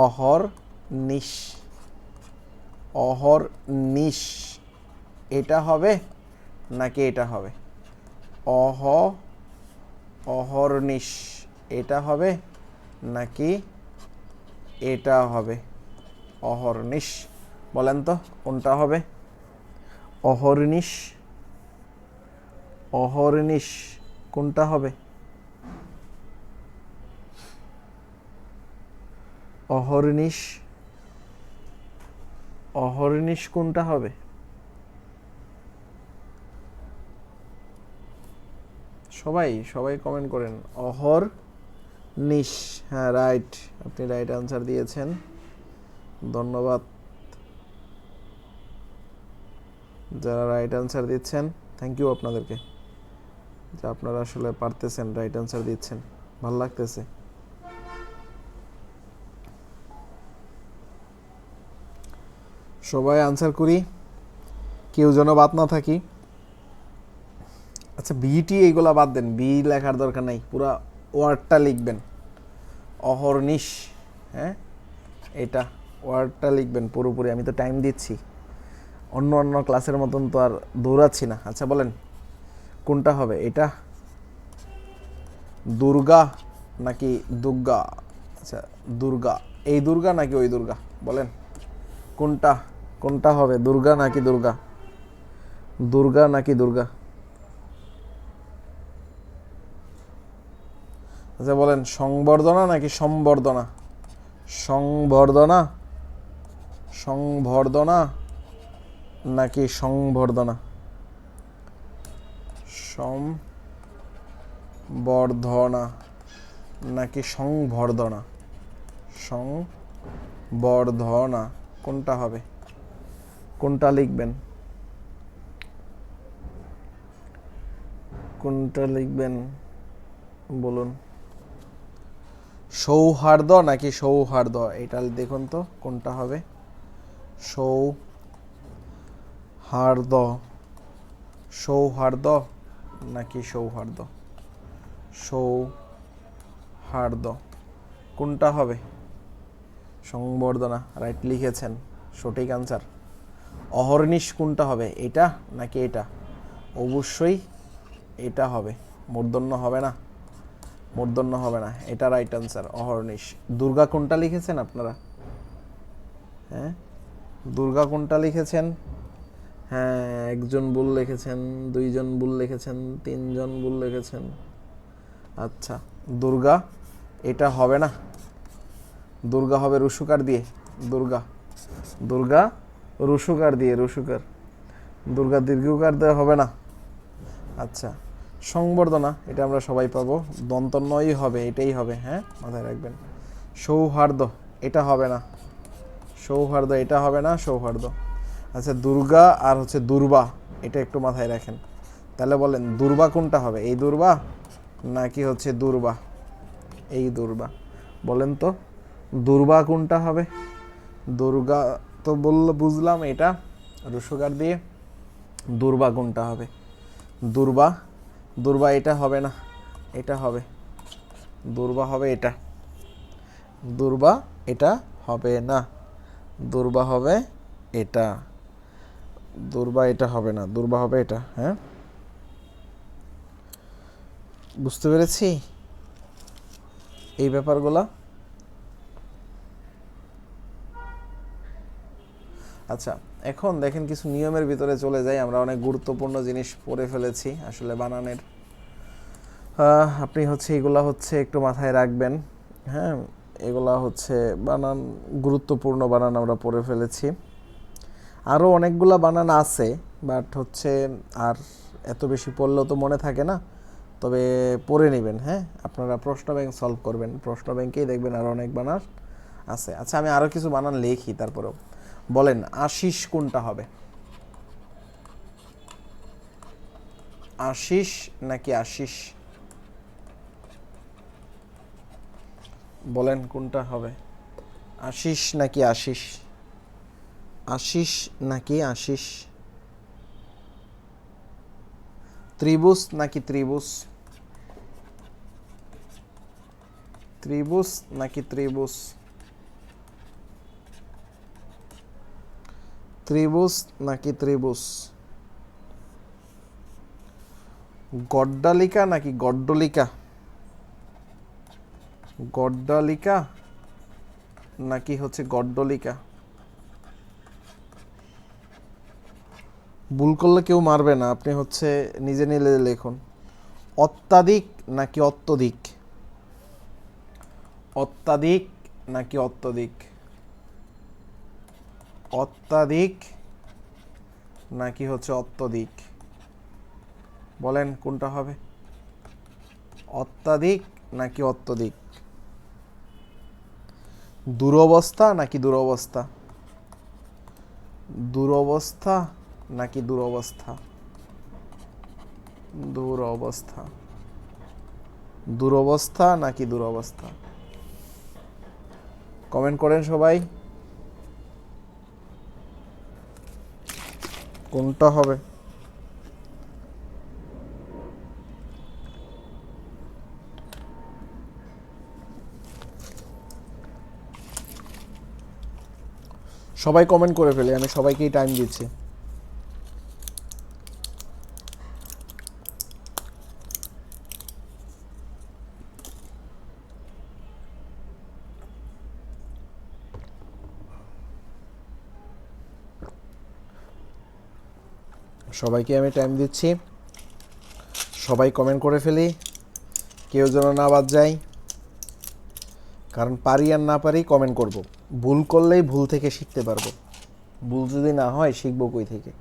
অহর্নিশ, অহর্নিশ, এটা হবে নাকি এটা হবে? অহর্নিশ, এটা হবে নাকি এটা হবে? অহর্নিশ, বলেন তো কোনটা হবে? অহর্নিশ, অহর্নিশ কোনটা হবে? অহর্নিশ, অহর্নিশ কোনটা হবে? সবাই সবাই কমেন্ট করেন, অহর্নিশ, হ্যাঁ রাইট, আপনি রাইট আনসার দিয়েছেন, ধন্যবাদ যারা রাইট আনসার দিচ্ছেন, থ্যাংক ইউ আপনাদেরকে, যে আপনারা আসলে পারতেছেন, রাইট আনসার দিচ্ছেন, ভালো লাগতেছে। সবাই আনসার করি, কেউ যেন বাদ না থাকি। আচ্ছা, বিটি এইগুলা বাদ দেন, বি লেখার দরকার নাই, পুরা ওয়ার্ডটা লিখবেন, অহর্নিশ, হ্যাঁ, এটা ওয়ার্ডটা লিখবেন পুরোপুরি, আমি তো টাইম দিচ্ছি, অন্য অন্য ক্লাসের মতন তো আর দৌড়াচ্ছি না। আচ্ছা বলেন কোনটা হবে? এটা দুর্গা নাকি দুর্গা? আচ্ছা দুর্গা, এই দুর্গা নাকি ওই দুর্গা, বলেন কোনটা, কোনটা হবে? দুর্গা নাকি দুর্গা? দুর্গা নাকি দুর্গা? আচ্ছা বলেন সংবর্ধনা নাকি সম্বর্ধনা? সংবর্ধনা, সংবর্ধনা নাকি সংবর্ধনা? সম্বর্ধনা নাকি সংবর্ধনা? সংবর্ধনা কোনটা হবে? কোনটা লিখবেন? কোনটা লিখবেন বলুন? সৌহার্দ্য নাকি সৌহার্দ্য, এটা দেখুন তো কোনটা হবে? সৌহার্দ্য, সৌহার্দ্য নাকি সৌহার্দ্য? সৌহার্দ্য কোনটা হবে? সংবর্ধনা, রাইট লিখেছেন, সঠিক আনসার। অহর্নিশ কোনটা হবে? এটা নাকি এটা? অবশ্যই এটা হবে, মূর্ধন্য হবে না, মূর্ধন্য হবে না, এটা রাইট আনসার, অহর্নিশ। দুর্গা কোনটা লিখেছেন আপনারা? হ্যাঁ, দুর্গা কোনটা লিখেছেন? হ্যাঁ, একজন ভুল লিখেছেন, দুইজন ভুল লিখেছেন, তিনজন ভুল লিখেছেন। আচ্ছা, দুর্গা এটা হবে না, দুর্গা হবে রুসুকার দিয়ে, দুর্গা, দুর্গা রুসুকার দিয়ে, রুসুকার, দুর্গা দীর্ঘকার দেওয়া হবে না। আচ্ছা, সংবর্ধনা এটা আমরা সবাই পাবো, দন্তন্যই হবে, এটাই হবে, হ্যাঁ মাথায় রাখবেন। সৌহার্দ্য এটা হবে না, সৌহার্দ্য এটা হবে না, সৌহার্দ্য। আচ্ছা, দুর্গা আর হচ্ছে দুর্বা, এটা একটু মাথায় রাখেন। তাহলে বলেন দুর্বা কোনটা হবে? এই দুর্বা নাকি হচ্ছে দুর্বা, এই দুর্বা, বলেন তো দুর্বা কোনটা হবে? দুর্গা তো বুঝলাম এটা রুসুকার দিয়ে, দুর্বা কোনটা হবে? দুর্বা, দুর্বা এটা হবে না, এটা হবে, দুর্বা হবে এটা, দুর্বা এটা হবে না, দুর্বা হবে এটা, দুর্বা এটা হবে না, দুর্বা হবে এটা, হ্যাঁ বুঝতে পেরেছি। এই ব্যাপারগুলা। আচ্ছা, এখন দেখেন কিছু নিয়মের ভিতরে চলে যাই। আমরা অনেক গুরুত্বপূর্ণ জিনিস পড়ে ফেলেছি আসলে বানানের। আপনি হচ্ছে এগুলা হচ্ছে একটু মাথায় রাখবেন। হ্যাঁ, এগুলা হচ্ছে বানান, গুরুত্বপূর্ণ বানান আমরা পড়ে ফেলেছি। আরও অনেকগুলা বানান আছে, বাট হচ্ছে আর এত বেশি পড়লেও তো মনে থাকে না, তবে পড়ে নেবেন। হ্যাঁ, আপনারা প্রশ্ন ব্যাংক সলভ করবেন, প্রশ্ন ব্যাংকেই দেখবেন আরও অনেক বানান আছে। আচ্ছা, আমি আরও কিছু বানান লিখি, তারপরেও বলেন আশিস কোনটা হবে? আশিস নাকি আশিস? বলেন কোনটা হবে? আশিস নাকি আশিস? আশিস নাকি আশিস? ত্রিভুজ নাকি ত্রিভুজ? ত্রিভুজ নাকি ত্রিভুজ? ত্রিভুজ নাকি ত্রিভুজ? গড্ডালিকা নাকি গড্ডলিকা? গড্ডালিকা নাকি হচ্ছে গড্ডলিকা? ভুল করলে কেউ মারবে না, আপনি হচ্ছে নিজে নিজে লিখুন। অত্যাধিক নাকি অত্যধিক? অত্যাধিক নাকি অত্যধিক? অত্যাধিক নাকি হচ্ছে অত্যধিক? বলেন কোনটা হবে? অত্যাধিক নাকি অত্যধিক? দুরবস্থা নাকি দুরবস্থা? দুরবস্থা নাকি দুরবস্থা? দুরবস্থা। দুরবস্থা নাকি দুরবস্থা? কমেন্ট করেন সবাই, কোনটা হবে? সবাই কমেন্ট করে ফেলে, আমি সবাইকেই টাইম দিচ্ছি। সবাইকে আমি টাইম দিচ্ছি, সবাই কমেন্ট করে ফেলি, কেউ যেন না বাদ যায়। কারণ পারি আর না পারি কমেন্ট করব। ভুল করলেই ভুল থেকে শিখতে পারবো, ভুল যদি না হয় শিখবো কই থেকে?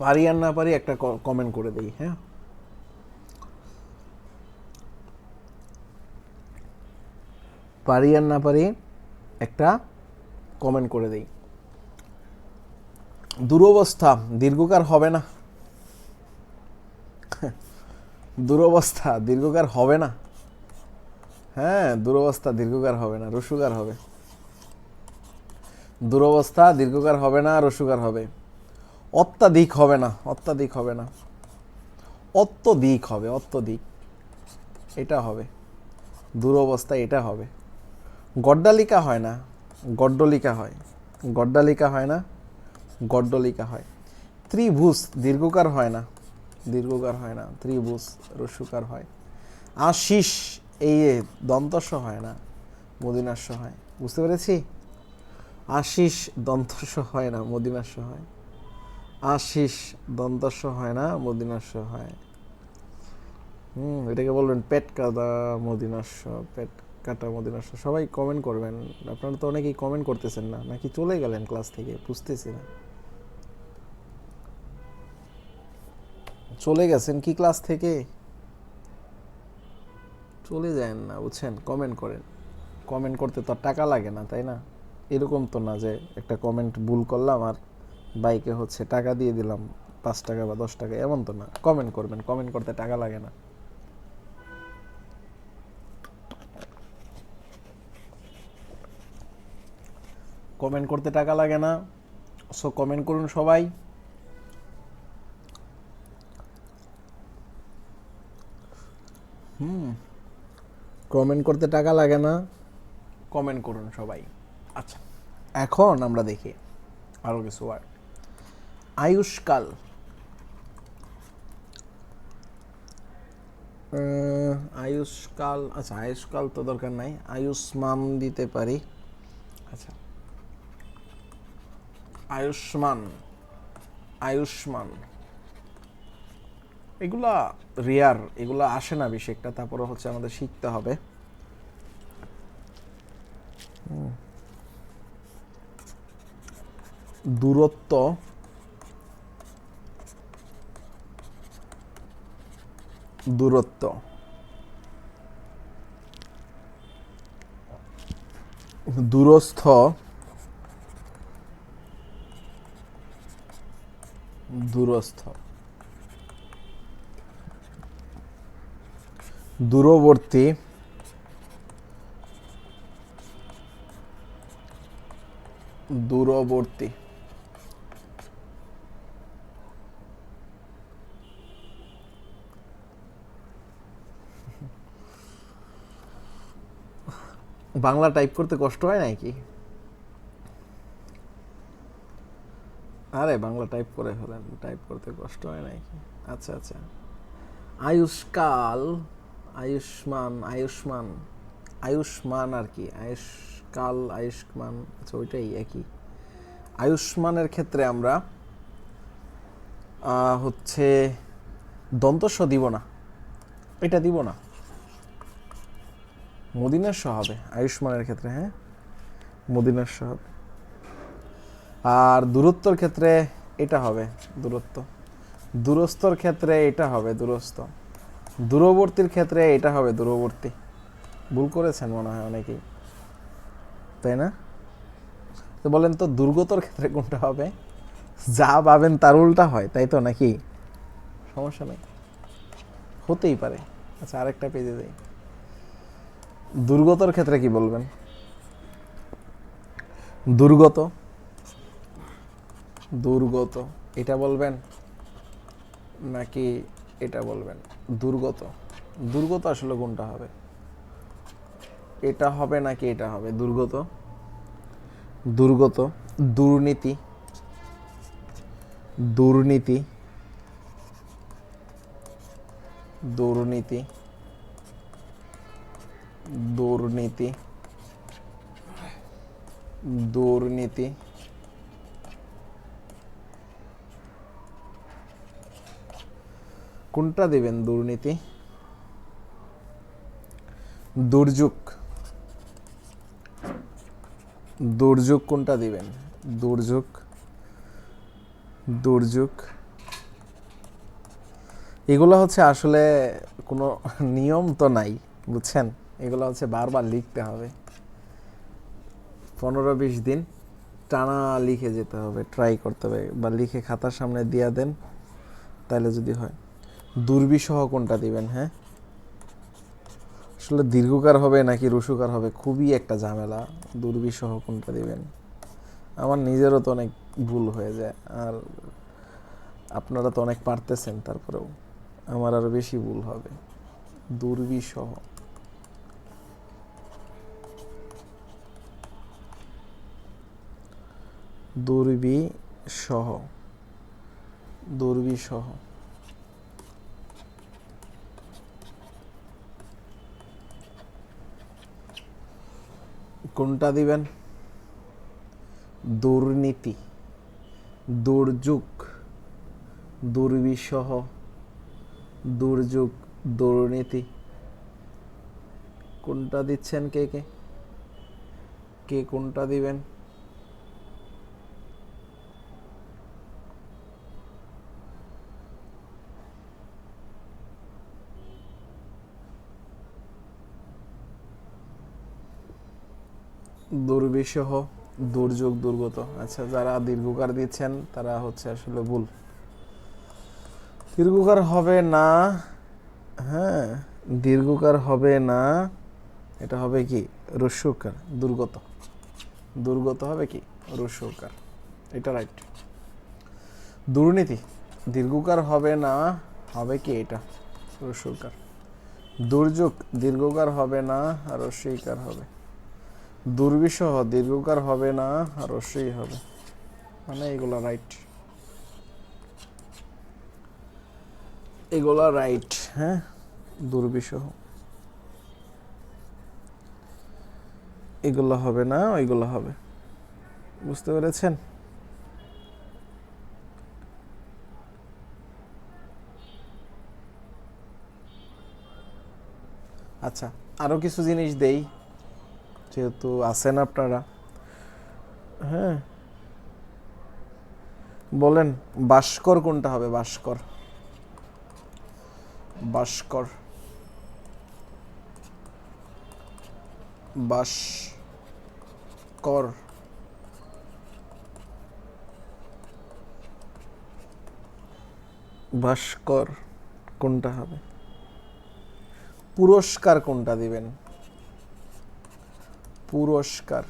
পারি আর না পারি একটা কমেন্ট করে দেই। হ্যাঁ, পারি আর না পারি একটা কমেন্ট করে দেই। দুরবস্থা দীর্ঘকার হবে না। দুরবস্থা দীর্ঘকার হবে না। হ্যাঁ, দুরবস্থা দীর্ঘকার হবে না, রসুকার হবে। দুরবস্থা দীর্ঘকার হবে না, রসুকার হবে। অত্যাধিক হবে না, অত্যাধিক হবে না, অত্যধিক হবে, অত্যধিক, এটা হবে। দুরবস্থা এটা হবে। গড্ডালিকা হয় না, গড্ডলিকা হয়। গড্ডালিকা হয় না, গড্ডলিকা হয়। ত্রিভুজ দীর্ঘকার হয় না, দীর্ঘকার হয় না, ত্রিভুজ রস্যকার হয়। আশিস এই দন্তস্ব হয় না, মদিনাস্য হয়। বুঝতে পেরেছি? আশিস দন্তস্ব হয় না, মদিনাস্য হয়। আশিস দন্তস্ব হয় না, মদিনাস্য হয়। এটাকে বলবেন পেট কাটা মদিনাস্য, পেট কাটা মদিনাস্য। সবাই কমেন্ট করবেন। আপনারা তো অনেকেই কমেন্ট করতেছেন না, নাকি চলে গেলেন ক্লাস থেকে? বুঝতেছি না। চলে গেছেন কি ক্লাস থেকে? চলে যায় না, বুঝছেন? কমেন্ট করেন। কমেন্ট করতে তো আর টাকা লাগে না, তাই না? এরকম তো না যে একটা কমেন্ট ভুল করলাম আর বাইকে হচ্ছে টাকা দিয়ে দিলাম 5 টাকা বা 10 টাকা, এমন তো না। কমেন্ট করবেন, কমেন্ট করতে টাকা লাগে না। কমেন্ট করতে টাকা লাগে না, সো কমেন্ট করুন সবাই। কমেন্ট করতে টাকা লাগে না, কমেন্ট করুন সবাই। আচ্ছা, এখন আমরা দেখি আরো কিছু ওয়ার্ড। আয়ুষ্কাল, আয়ুষ্কাল, আচ্ছা আয়ুষ্কাল তো দরকার নাই, আয়ুষ্মান দিতে পারি। আচ্ছা, আয়ুষ্মান, আয়ুষ্মান, এগুলা রেয়ার, এগুলা আসে না বেশি একটা, তারপরে হচ্ছে আমাদের শিখতে হবে। দূরত্ব, দূরত্ব, দূরস্থ, দূরস্থ, দূরবর্তী, দূরবর্তী, বাংলা টাইপ করতে কষ্ট হয় নাকি? আরে বাংলা টাইপ করে ফেলেন, টাইপ করতে কষ্ট হয় নাকি? আচ্ছা আচ্ছা, আয়ুষ্কাল, আয়ুষ্মান, আয়ুষ্মান, আয়ুষ্মান আর কি, আয়ুষ্কাল, আয়ুষ্মান, আচ্ছা ওইটাই একই। আয়ুষ্মানের ক্ষেত্রে আমরা হচ্ছে দন্তস্ব দিব না, এটা দিব না, মদিনার স হবে আয়ুষ্মানের ক্ষেত্রে, হ্যাঁ মদিনার স হবে। আর দূরত্বর ক্ষেত্রে এটা হবে দূরত্ব, দূরস্থর ক্ষেত্রে এটা হবে দূরস্থ, দূরবর্তীর ক্ষেত্রে এটা হবে দূরবর্তী। ভুল করেছেন মনে হয় অনেকেই, তাই না? তো বলেন তো দুর্গতর ক্ষেত্রে কোনটা হবে? যা পাবেন তার উল্টা হয়, তাই তো নাকি? সমস্যা নেই, হতেই পারে। আচ্ছা আরেকটা পেজে যাই। দুর্গতর ক্ষেত্রে কি বলবেন? দুর্গত, দুর্গত এটা বলবেন নাকি এটা বলবেন? দুর্গত, দুর্গত আসলে কোনটা হবে? এটা হবে নাকি এটা হবে? দুর্গত, দুর্গত, দুর্নীতি, দুর্নীতি, দুর্নীতি, দুর্নীতি, দুর্নীতি, কোনটা দিবেন? দুর্নীতি, দুর্যোগ, দুর্যোগ কোনটা দিবেন? দুর্যোগ, দুর্যোগ, এগুলো হচ্ছে আসলে কোনো নিয়ম তো নাই, বুঝছেন? এগুলো হচ্ছে বারবার লিখতে হবে, 15-20 দিন টানা লিখে যেতে হবে, ট্রাই করতে হবে, বা লিখে খাতার সামনে দিয়ে দেন তাহলে যদি হয়। দুর্বিসহ কোনটা দিবেন? হ্যাঁ আসলে দীর্ঘকার হবে নাকি রসুকার হবে, খুবই একটা ঝামেলা। দুর্বিসহ কোনটা দিবেন? আমার নিজেরও তো অনেক ভুল হয়ে যায়, আর আপনারা তো অনেক পারতেছেন, তারপরেও আমার আরো বেশি ভুল হবে। দুর্বিসহ, দুর্বিসহ, দুর্বিসহ, কোনটা দিবেন? দুর্নীতি, দুর্যোগ, দুর্বিসহ, দুর্যোগ, দুর্নীতি, কোনটা দিচ্ছেন? কে কে কে কোনটা দিবেন? দুর্বিসহ, দুর্যোগ, দুর্গত। আচ্ছা যারা দীর্ঘকার দিচ্ছেন তারা হচ্ছে আসলে ভুল, দীর্ঘকার হবে না। হ্যাঁ দীর্ঘকার হবে না, এটা হবে কি? রস্যকার, দুর্গত, দুর্গত হবে কি? রস্যকার, এটা রাইট। দুর্নীতি, দীর্ঘকার হবে না, হবে কি? এটা রস্যকার। দুর্যোগ, দীর্ঘকার হবে না, আর রস্যইকার হবে। দুর্বিষহ দীর্ঘকার হবে না, রস্যই হবে, মানে এগুলা রাইট, এগুলা রাইট। হ্যাঁ, দুর্বিষহ এগুলো হবে না, ওইগুলো হবে। বুঝতে পেরেছেন? আচ্ছা, আরো কিছু জিনিস দেই, যেহেতু আছেন আপনারা। হ্যাঁ, বলেন ভাস্কর কোনটা হবে? ভাস্কর, ভাস্কর, ভাস্কর, ভাস্কর কোনটা হবে? পুরস্কার কোনটা দিবেন? পুরস্কার,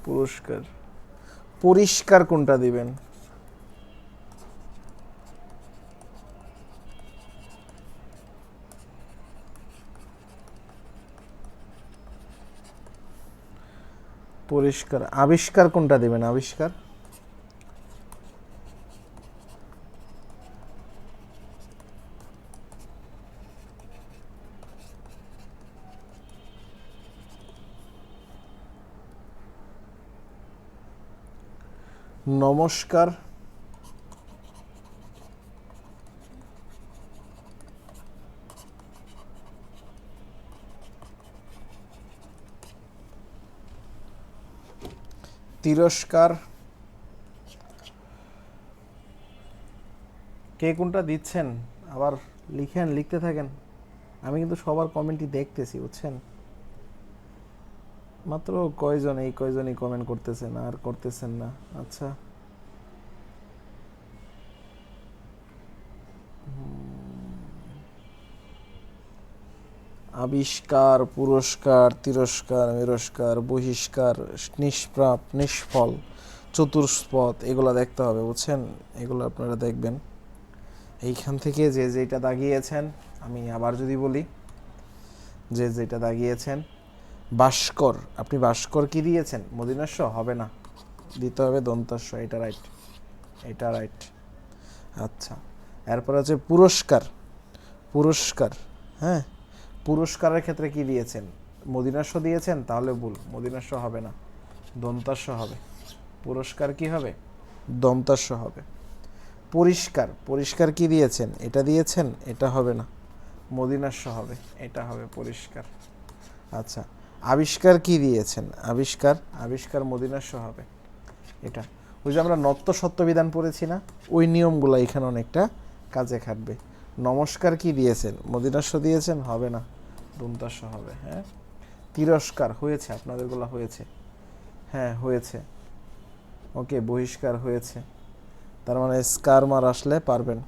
পুরস্কার। পরিষ্কার কোনটা দিবেন? পরিষ্কার। আবিষ্কার কোনটা দিবেন? আবিষ্কার, নমস্কার, তিরস্কার। কে কোনটা দিচ্ছেন আবার লিখেন, লিখতে থাকেন, আমি কিন্তু সবার কমেন্টই দেখতেছি, বুঝছেন? মাত্র কয়জন, এই কয়জনই কমেন্ট করতেছেন, আর করতেছেন না। আচ্ছা, আবিষ্কার, পুরস্কার, তিরস্কার, মিরস্কার, বহিষ্কার, নিষ্প্রাপ, নিষ্ফল, চতুষ্পদ, এগুলো দেখতে হবে, বুঝছেন? এগুলো আপনারা দেখবেন। এইখান থেকে যে যেটা দাগিয়েছেন, আমি আবার যদি বলি, যে যেটা দাগিয়েছেন ভাস্কর, আপনি ভাস্কর কি দিয়েছেন? মদিনাস্য হবে না, দিতে হবে দন্তাস্য। এটা রাইট, এটা রাইট। আচ্ছা, এরপর আছে পুরস্কার, পুরস্কার। হ্যাঁ, পুরস্কারের ক্ষেত্রে কি দিয়েছেন? মদিনাস্য দিয়েছেন, তাহলে ভুল, মদিনাস্য হবে না, দন্তাস্য হবে। পুরস্কার কি হবে? দন্তাস্য হবে। পরিষ্কার, পরিষ্কার কি দিয়েছেন? এটা দিয়েছেন, এটা হবে না, মদিনাস্য হবে, এটা হবে পরিষ্কার। আচ্ছা, আবিষ্কার কি দিয়েছেন? আবিষ্কার, আবিষ্কার মদিনাস্য হবে, এটা। ওই যে আমরা নত্য সত্য বিধান পড়েছি না, ওই নিয়মগুলো এখানে অনেকটা কাজে খাটবে। নমস্কার কি দিয়েছেন? মদিনাস্য দিয়েছেন, হবে না, দন্তাস্য হবে। হ্যাঁ, তিরস্কার হয়েছে, আপনাদেরগুলো হয়েছে। হ্যাঁ, হয়েছে। ওকে, বহিষ্কার হয়েছে, তার মানে স্কার মার আসলে পারবেন।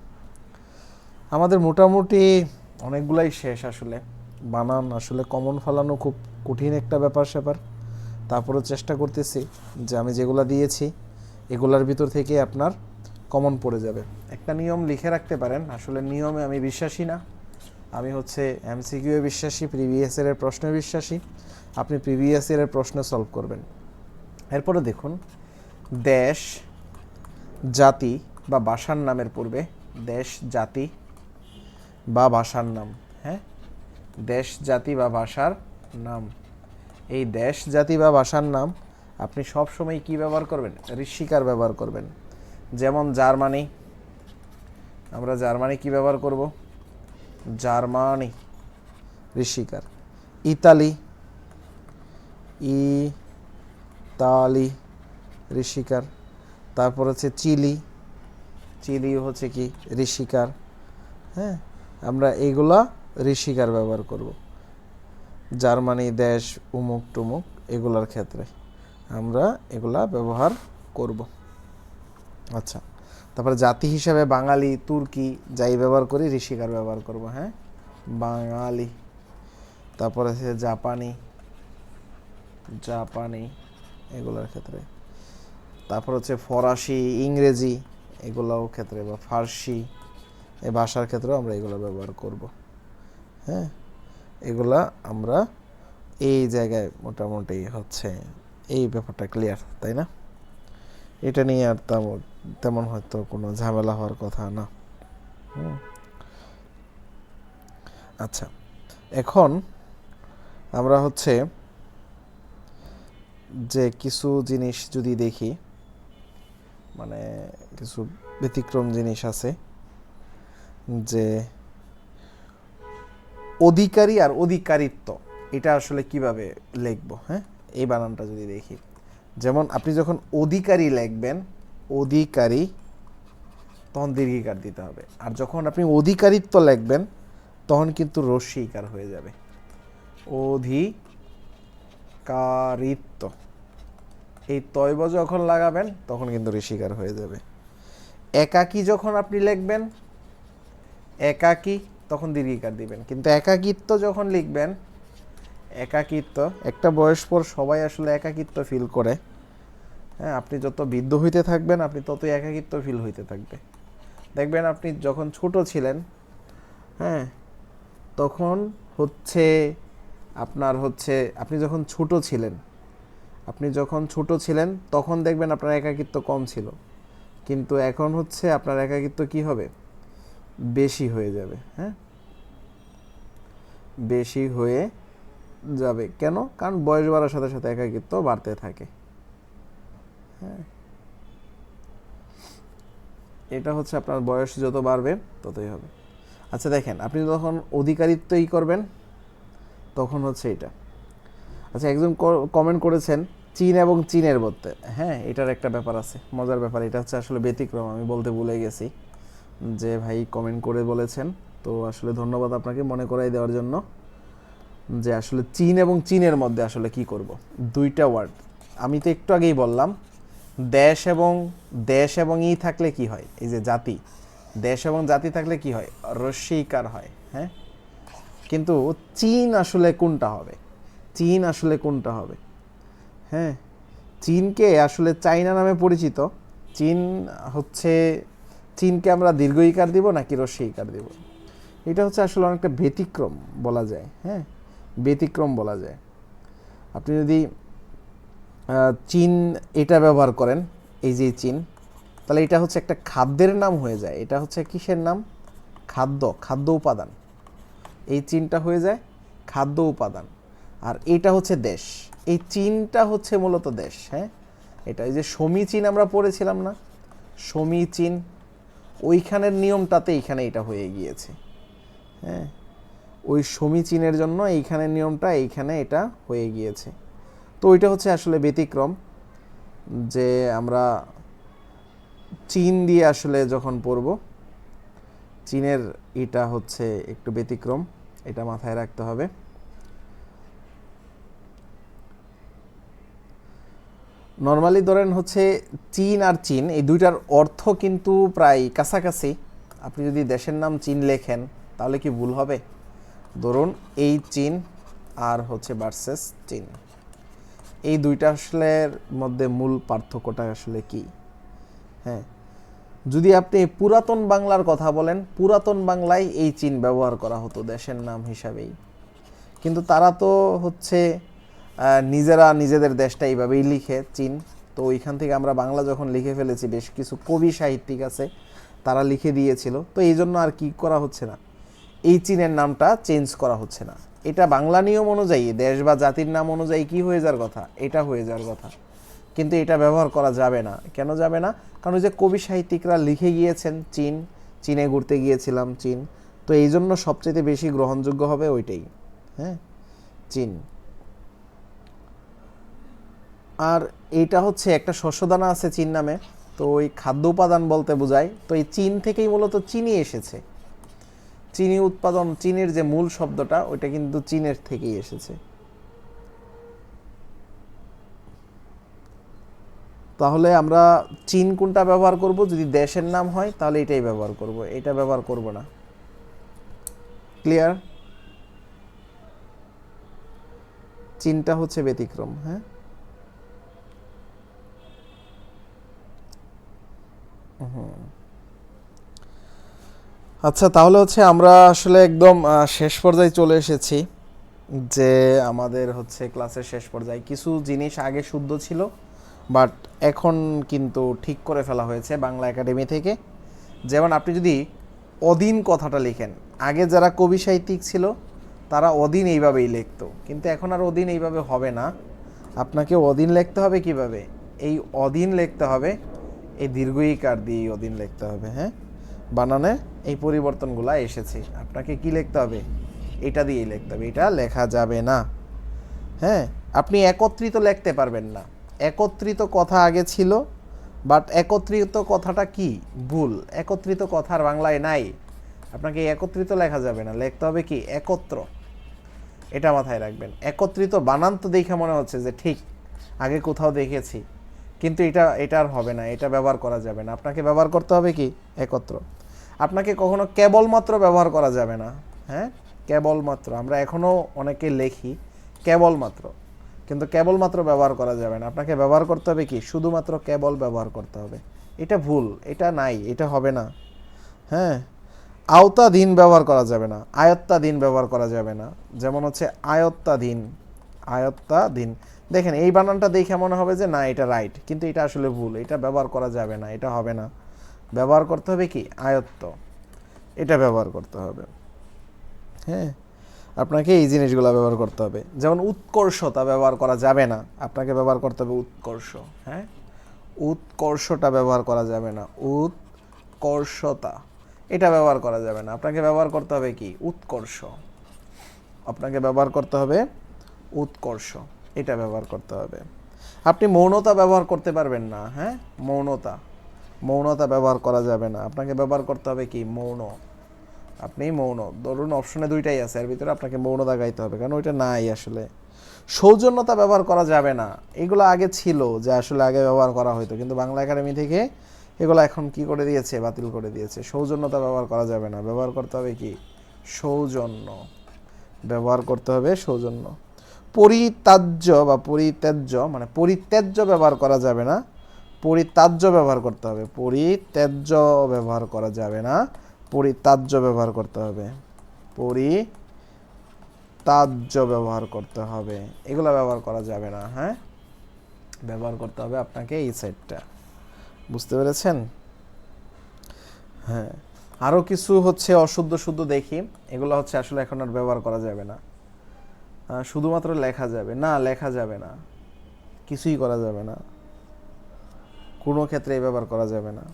আমাদের মোটামুটি অনেকগুলাই শেষ। আসলে বানান আসলে কমন ফেলানো খুব কঠিন একটা ব্যাপার স্যাপার, তারপরেও চেষ্টা করতেছি যে আমি যেগুলো দিয়েছি এগুলার ভিতর থেকে আপনার কমন পড়ে যাবে। একটা নিয়ম লিখে রাখতে পারেন, আসলে নিয়মে আমি বিশ্বাসী না, আমি হচ্ছে এমসিকিউ এ বিশ্বাসী, প্রিভিয়াস ইয়ারের প্রশ্নে বিশ্বাসী। আপনি প্রিভিয়াস ইয়ারের প্রশ্ন সলভ করবেন। এরপরে দেখুন, দেশ, জাতি বা ভাষার নামের পূর্বে দেশ, জাতি বা ভাষার নাম। হ্যাঁ, দেশ, জাতি বা ভাষার নাম। এই দেশ, জাতি বা ভাষার নাম আপনি সব সময় কি ব্যবহার করবেন? ঋষিকার ব্যবহার করবেন। যেমন জার্মানি, আমরা জার্মানি কি ব্যবহার করব? জার্মানি, ঋষিকার। ইতালি, ইতালি, ঋষিকার। তারপর হচ্ছে চিলি, চিলি হচ্ছে কি? ঋষিকার। হ্যাঁ, আমরা এইগুলা ঋষিকার ব্যবহার করব। জার্মানি, দেশ, উমুক টুমুক, এগুলার ক্ষেত্রে আমরা এগুলা ব্যবহার করব। আচ্ছা, তারপরে জাতি হিসাবে বাঙালি, তুর্কি যাই ব্যবহার করি, ঋষিকার ব্যবহার করব। হ্যাঁ, বাঙালি। তারপরে আছে জাপানি, জাপানি, এগুলোর ক্ষেত্রে। তারপর হচ্ছে ফরাসি, ইংরেজি, এগুলোও ক্ষেত্রে, বা ফার্সি, এই ভাষার ক্ষেত্রেও আমরা এগুলো ব্যবহার করব। হ্যাঁ, এগুলা আমরা এই জায়গায় মোটামুটি হচ্ছে এই ব্যাপারটা ক্লিয়ার, তাই না? এটা নিয়ে আর তেমন হয়তো কোনো ঝামেলা হওয়ার কথা না। আচ্ছা, এখন আমরা হচ্ছে যে কিছু জিনিস যদি দেখি, মানে কিছু ব্যতিক্রম জিনিস আছে, যে অধিকারী আর অধিকারিত্ব এটা আসলে কিভাবে লিখবো। হ্যাঁ, এই বানানটা যদি দেখি, যেমন আপনি যখন অধিকারী লিখবেন, অধিকারী, তখন দীর্ঘিকার দিতে হবে। আর যখন আপনি অধিকারিত্ব লিখবেন তখন কিন্তু রস্যইকার হয়ে যাবে। অধিকারিত্ব, এই তয়ব যখন লাগাবেন তখন কিন্তু ঋষিকার হয়ে যাবে। একাকী যখন আপনি লিখবেন, একাকী, তখন দীর্ঘিকার দিবেন। কিন্তু একাকিত্ব যখন লিখবেন, একাকিত্ব, একটা বয়স পর সবাই আসলে একাকিত্ব ফিল করে। হ্যাঁ, আপনি যত বৃদ্ধ হইতে থাকবেন আপনি ততই একাকিত্ব ফিল হইতে থাকবে। দেখবেন আপনি যখন ছোট ছিলেন, হ্যাঁ, তখন হচ্ছে আপনার হচ্ছে আপনি যখন ছোট ছিলেন তখন দেখবেন আপনার একাকিত্ব কম ছিল, কিন্তু এখন হচ্ছে আপনার একাকিত্ব কি হবে, বেশি হয়ে যাবে। হ্যাঁ, বেশি হয়ে যাবে। কেন? কারণ বয়স বাড়ার সাথে সাথে একাকিত্ব বাড়তে থাকে। হ্যাঁ, এটা হচ্ছে আপনার বয়স যত বাড়বে ততই হবে। আচ্ছা দেখেন, আপনি যখন অধিকারিত্বই করবেন তখন হচ্ছে এটা। আচ্ছা, একজন কমেন্ট করেছেন চীন এবং চীনের মধ্যে। হ্যাঁ, এটার একটা ব্যাপার আছে, মজার ব্যাপার। এটা হচ্ছে আসলে ব্যতিক্রম, আমি বলতে ভুলে গেছি যে ভাই কমেন্ট করে বলেছেন, তো আসলে ধন্যবাদ আপনাকে মনে করাই দেওয়ার জন্য, যে আসলে চীন এবং চীনের মধ্যে আসলে কি করব। দুইটা ওয়ার্ড আমি তো একটু আগেই বললাম, দেশ এবং ই থাকলে কি হয়, এই যে জাতি, দেশ এবং জাতি থাকলে কি হয়, রস্যইকার হয়। হ্যাঁ, কিন্তু চীন আসলে কোনটা হবে, চীন আসলে কোনটা হবে? হ্যাঁ, চীনকে আসলে চাইনা নামে পরিচিত। চীন হচ্ছে, চীনকে আমরা দীর্ঘইকার দিব নাকি রস্যইকার দিব? এটা হচ্ছে আসলে অনেকটা ব্যতিক্রম বলা যায়। হ্যাঁ, ব্যতিক্রম বলা যায়। আপনি যদি চীন এটা ব্যবহার করেন, এই যে চীন, তাহলে এটা হচ্ছে একটা খাদ্যের নাম হয়ে যায়। এটা হচ্ছে কিসের নাম? খাদ্য উপাদান। এই চীনটা হয়ে যায় খাদ্য উপাদান। আর এটা হচ্ছে দেশ, এই চীনটা হচ্ছে মূলত দেশ। হ্যাঁ, এটা এই যে সমীচীন আমরা পড়েছিলাম না, সমীচীন, ওইখানের নিয়মটাতে এইখানে এটা হয়ে গিয়েছে। হ্যাঁ, ওই সমীচীনের জন্য এইখানের নিয়মটা এইখানে এটা হয়ে গিয়েছে। তো ওইটা হচ্ছে আসলে ব্যতিক্রম, যে আমরা চীন দিয়ে আসলে যখন পড়ব, চীনের এটা হচ্ছে একটু ব্যতিক্রম, এটা মাথায় রাখতে হবে। নর্মালি ধরেন হচ্ছে চীন আর চীন, এই দুইটার অর্থ কিন্তু প্রায় কাছাকাছি। আপনি যদি দেশের নাম চীন লেখেন তাহলে কি ভুল হবে? ধরুন এই চীন আর হচ্ছে ভার্সেস চীন, এই দুইটা আসলে মধ্যে মূল পার্থক্যটা আসলে কি? হ্যাঁ, যদি আপনি পুরাতন বাংলার কথা বলেন, পুরাতন বাংলায় এই চীন ব্যবহার করা হতো দেশের নাম হিসাবেই, কিন্তু তারা তো হচ্ছে নিজেরা নিজেদের দেশটা এইভাবেই লিখে চীন। তো ওইখান থেকে আমরা বাংলা যখন লিখে ফেলেছি, বেশ কিছু কবি সাহিত্যিক আছে তারা লিখে দিয়েছিল, তো এই জন্য আর কি করা হচ্ছে না, এই চীনের নামটা চেঞ্জ করা হচ্ছে না। এটা বাংলা নিয়ম অনুযায়ী, দেশ বা জাতির নাম অনুযায়ী কি হয়ে যাওয়ার কথা, এটা হয়ে যাওয়ার কথা, কিন্তু এটা ব্যবহার করা যাবে না। কেন যাবে না? কারণ ওই যে কবি সাহিত্যিকরা লিখে গিয়েছেন চীন, চীনে ঘুরতে গিয়েছিলাম চীন, তো এই জন্য সবচেয়ে বেশি গ্রহণযোগ্য হবে ওইটাই। হ্যাঁ, চীন। আর এইটা হচ্ছে একটা শস্যদানা আছে চীন নামে, তো ওই খাদ্য উপাদান বলতে বোঝায়। তো এই চীন থেকেই মূলত চিনি এসেছে, চিনি উৎপাদন, চীনের যে মূল শব্দটা ওইটা কিন্তু চীনের থেকেই এসেছে। তাহলে আমরা চীন কোনটা ব্যবহার করব? যদি দেশের নাম হয় তাহলে এটাই ব্যবহার করব, এটা ব্যবহার করব না। ক্লিয়ার? চীনটা হচ্ছে ব্যতিক্রম। হ্যাঁ, আচ্ছা, তাহলে হচ্ছে আমরা আসলে একদম শেষ পর্যায়ে চলে এসেছি, যে আমাদের হচ্ছে ক্লাসের শেষ পর্যায়ে কিছু জিনিস আগে শুদ্ধ ছিল, বাট এখন কিন্তু ঠিক করে ফেলা হয়েছে বাংলা একাডেমি থেকে। যেমন আপনি যদি অদিন কথাটা লিখেন, আগে যারা কবি সাহিত্যিক ছিল তারা অদিন এইভাবেই লিখতো, কিন্তু এখন আর অদিন এইভাবে হবে না। আপনাকে অদিন লিখতে হবে কিভাবে? এই অদিন লিখতে হবে, এই দীর্ঘ ইকার দিয়ে অদিন লিখতে হবে। হ্যাঁ, বানানে এই পরিবর্তনগুলো এসেছে। আপনাকে কি লিখতে হবে? এটা দিয়েই লিখতে হবে, এটা লেখা যাবে না। হ্যাঁ, আপনি একত্রিত লিখতে পারবেন না। একত্রিত কথা আগে ছিল, বাট একত্রিত কথাটা কি? ভুল। একত্রিত কথার বাংলায় নাই। আপনাকে একত্রিত লেখা যাবে না, লিখতে হবে কি? একত্র। এটা মাথায় রাখবেন। একত্রিত বানান তো দেখে মনে হচ্ছে যে ঠিক, আগে কোথাও দেখেছি, কিন্তু এটা আর হবে না, এটা ব্যবহার করা যাবে না। আপনাকে ব্যবহার করতে হবে কি? একত্র। আপনাকে কখনো কেবলমাত্র ব্যবহার করা যাবে না। হ্যাঁ, কেবলমাত্র আমরা এখনও অনেকে লেখি কেবলমাত্র, কিন্তু কেবলমাত্র ব্যবহার করা যাবে না। আপনাকে ব্যবহার করতে হবে কি? শুধুমাত্র কেবল ব্যবহার করতে হবে। এটা ভুল, এটা নাই, এটা হবে না। হ্যাঁ, আওতাধীন ব্যবহার করা যাবে না, আয়ত্তাধীন ব্যবহার করা যাবে না। যেমন হচ্ছে আয়ত্তাধীন, আয়ত্তাধীন। দেখেন এই বানানটা দেখে মনে হবে যে না এটা রাইট, কিন্তু এটা আসলে ভুল, এটা ব্যবহার করা যাবে না, এটা হবে না। ব্যবহার করতে হবে কি? আয়ত্ত, এটা ব্যবহার করতে হবে। হ্যাঁ, আপনাকে এই জিনিসগুলো ব্যবহার করতে হবে। যেমন উৎকর্ষতা ব্যবহার করা যাবে না, আপনাকে ব্যবহার করতে হবে উৎকর্ষ। হ্যাঁ, উৎকর্ষটা ব্যবহার করা যাবে না, উৎকর্ষতা এটা ব্যবহার করা যাবে না। আপনাকে ব্যবহার করতে হবে কি? উৎকর্ষ। আপনাকে ব্যবহার করতে হবে উৎকর্ষ, এটা ব্যবহার করতে হবে। আপনি মৌনতা ব্যবহার করতে পারবেন না। হ্যাঁ, মৌনতা, মৌনতা ব্যবহার করা যাবে না। আপনাকে ব্যবহার করতে হবে কি? মৌন। আপনি মৌন, ধরুন অপশনে দুইটাই আছে, এর ভিতরে আপনাকে মৌনতা গাইতে হবে, কারণ ওইটা নাই আসলে। সৌজন্যতা ব্যবহার করা যাবে না, এগুলো আগে ছিল, যে আসলে আগে ব্যবহার করা হতো, কিন্তু বাংলা একাডেমি থেকে এগুলো এখন কি করে দিয়েছে? বাতিল করে দিয়েছে। সৌজন্যতা ব্যবহার করা যাবে না, ব্যবহার করতে হবে কি? সৌজন্য। ব্যবহার করতে হবে সৌজন্য। পরিত্যাজ্য বা পরিত্যাজ্য, মানে পরিত্যাজ্য ব্যবহার করা যাবে না, পরিত্যাজ্য ব্যবহার করতে হবে। পরিত্যাজ্য ব্যবহার করা যাবে না, পরিত্যাজ্য ব্যবহার করতে হবে। পরিত্যাজ্য ব্যবহার করতে হবে, এগুলো ব্যবহার করা যাবে না। হ্যাঁ, ব্যবহার করতে হবে আপনাকে এই সাইডটা। বুঝতে পেরেছেন? হ্যাঁ, আরও কিছু হচ্ছে অশুদ্ধ শুদ্ধ দেখি, এগুলো হচ্ছে আসলে এখন আর ব্যবহার করা যাবে না। শুধুমাত্র লেখা যাবে না, লেখা যাবে না, কিছুই করা যাবে না, কোনো ক্ষেত্রেই ব্যবহার করা যাবে না।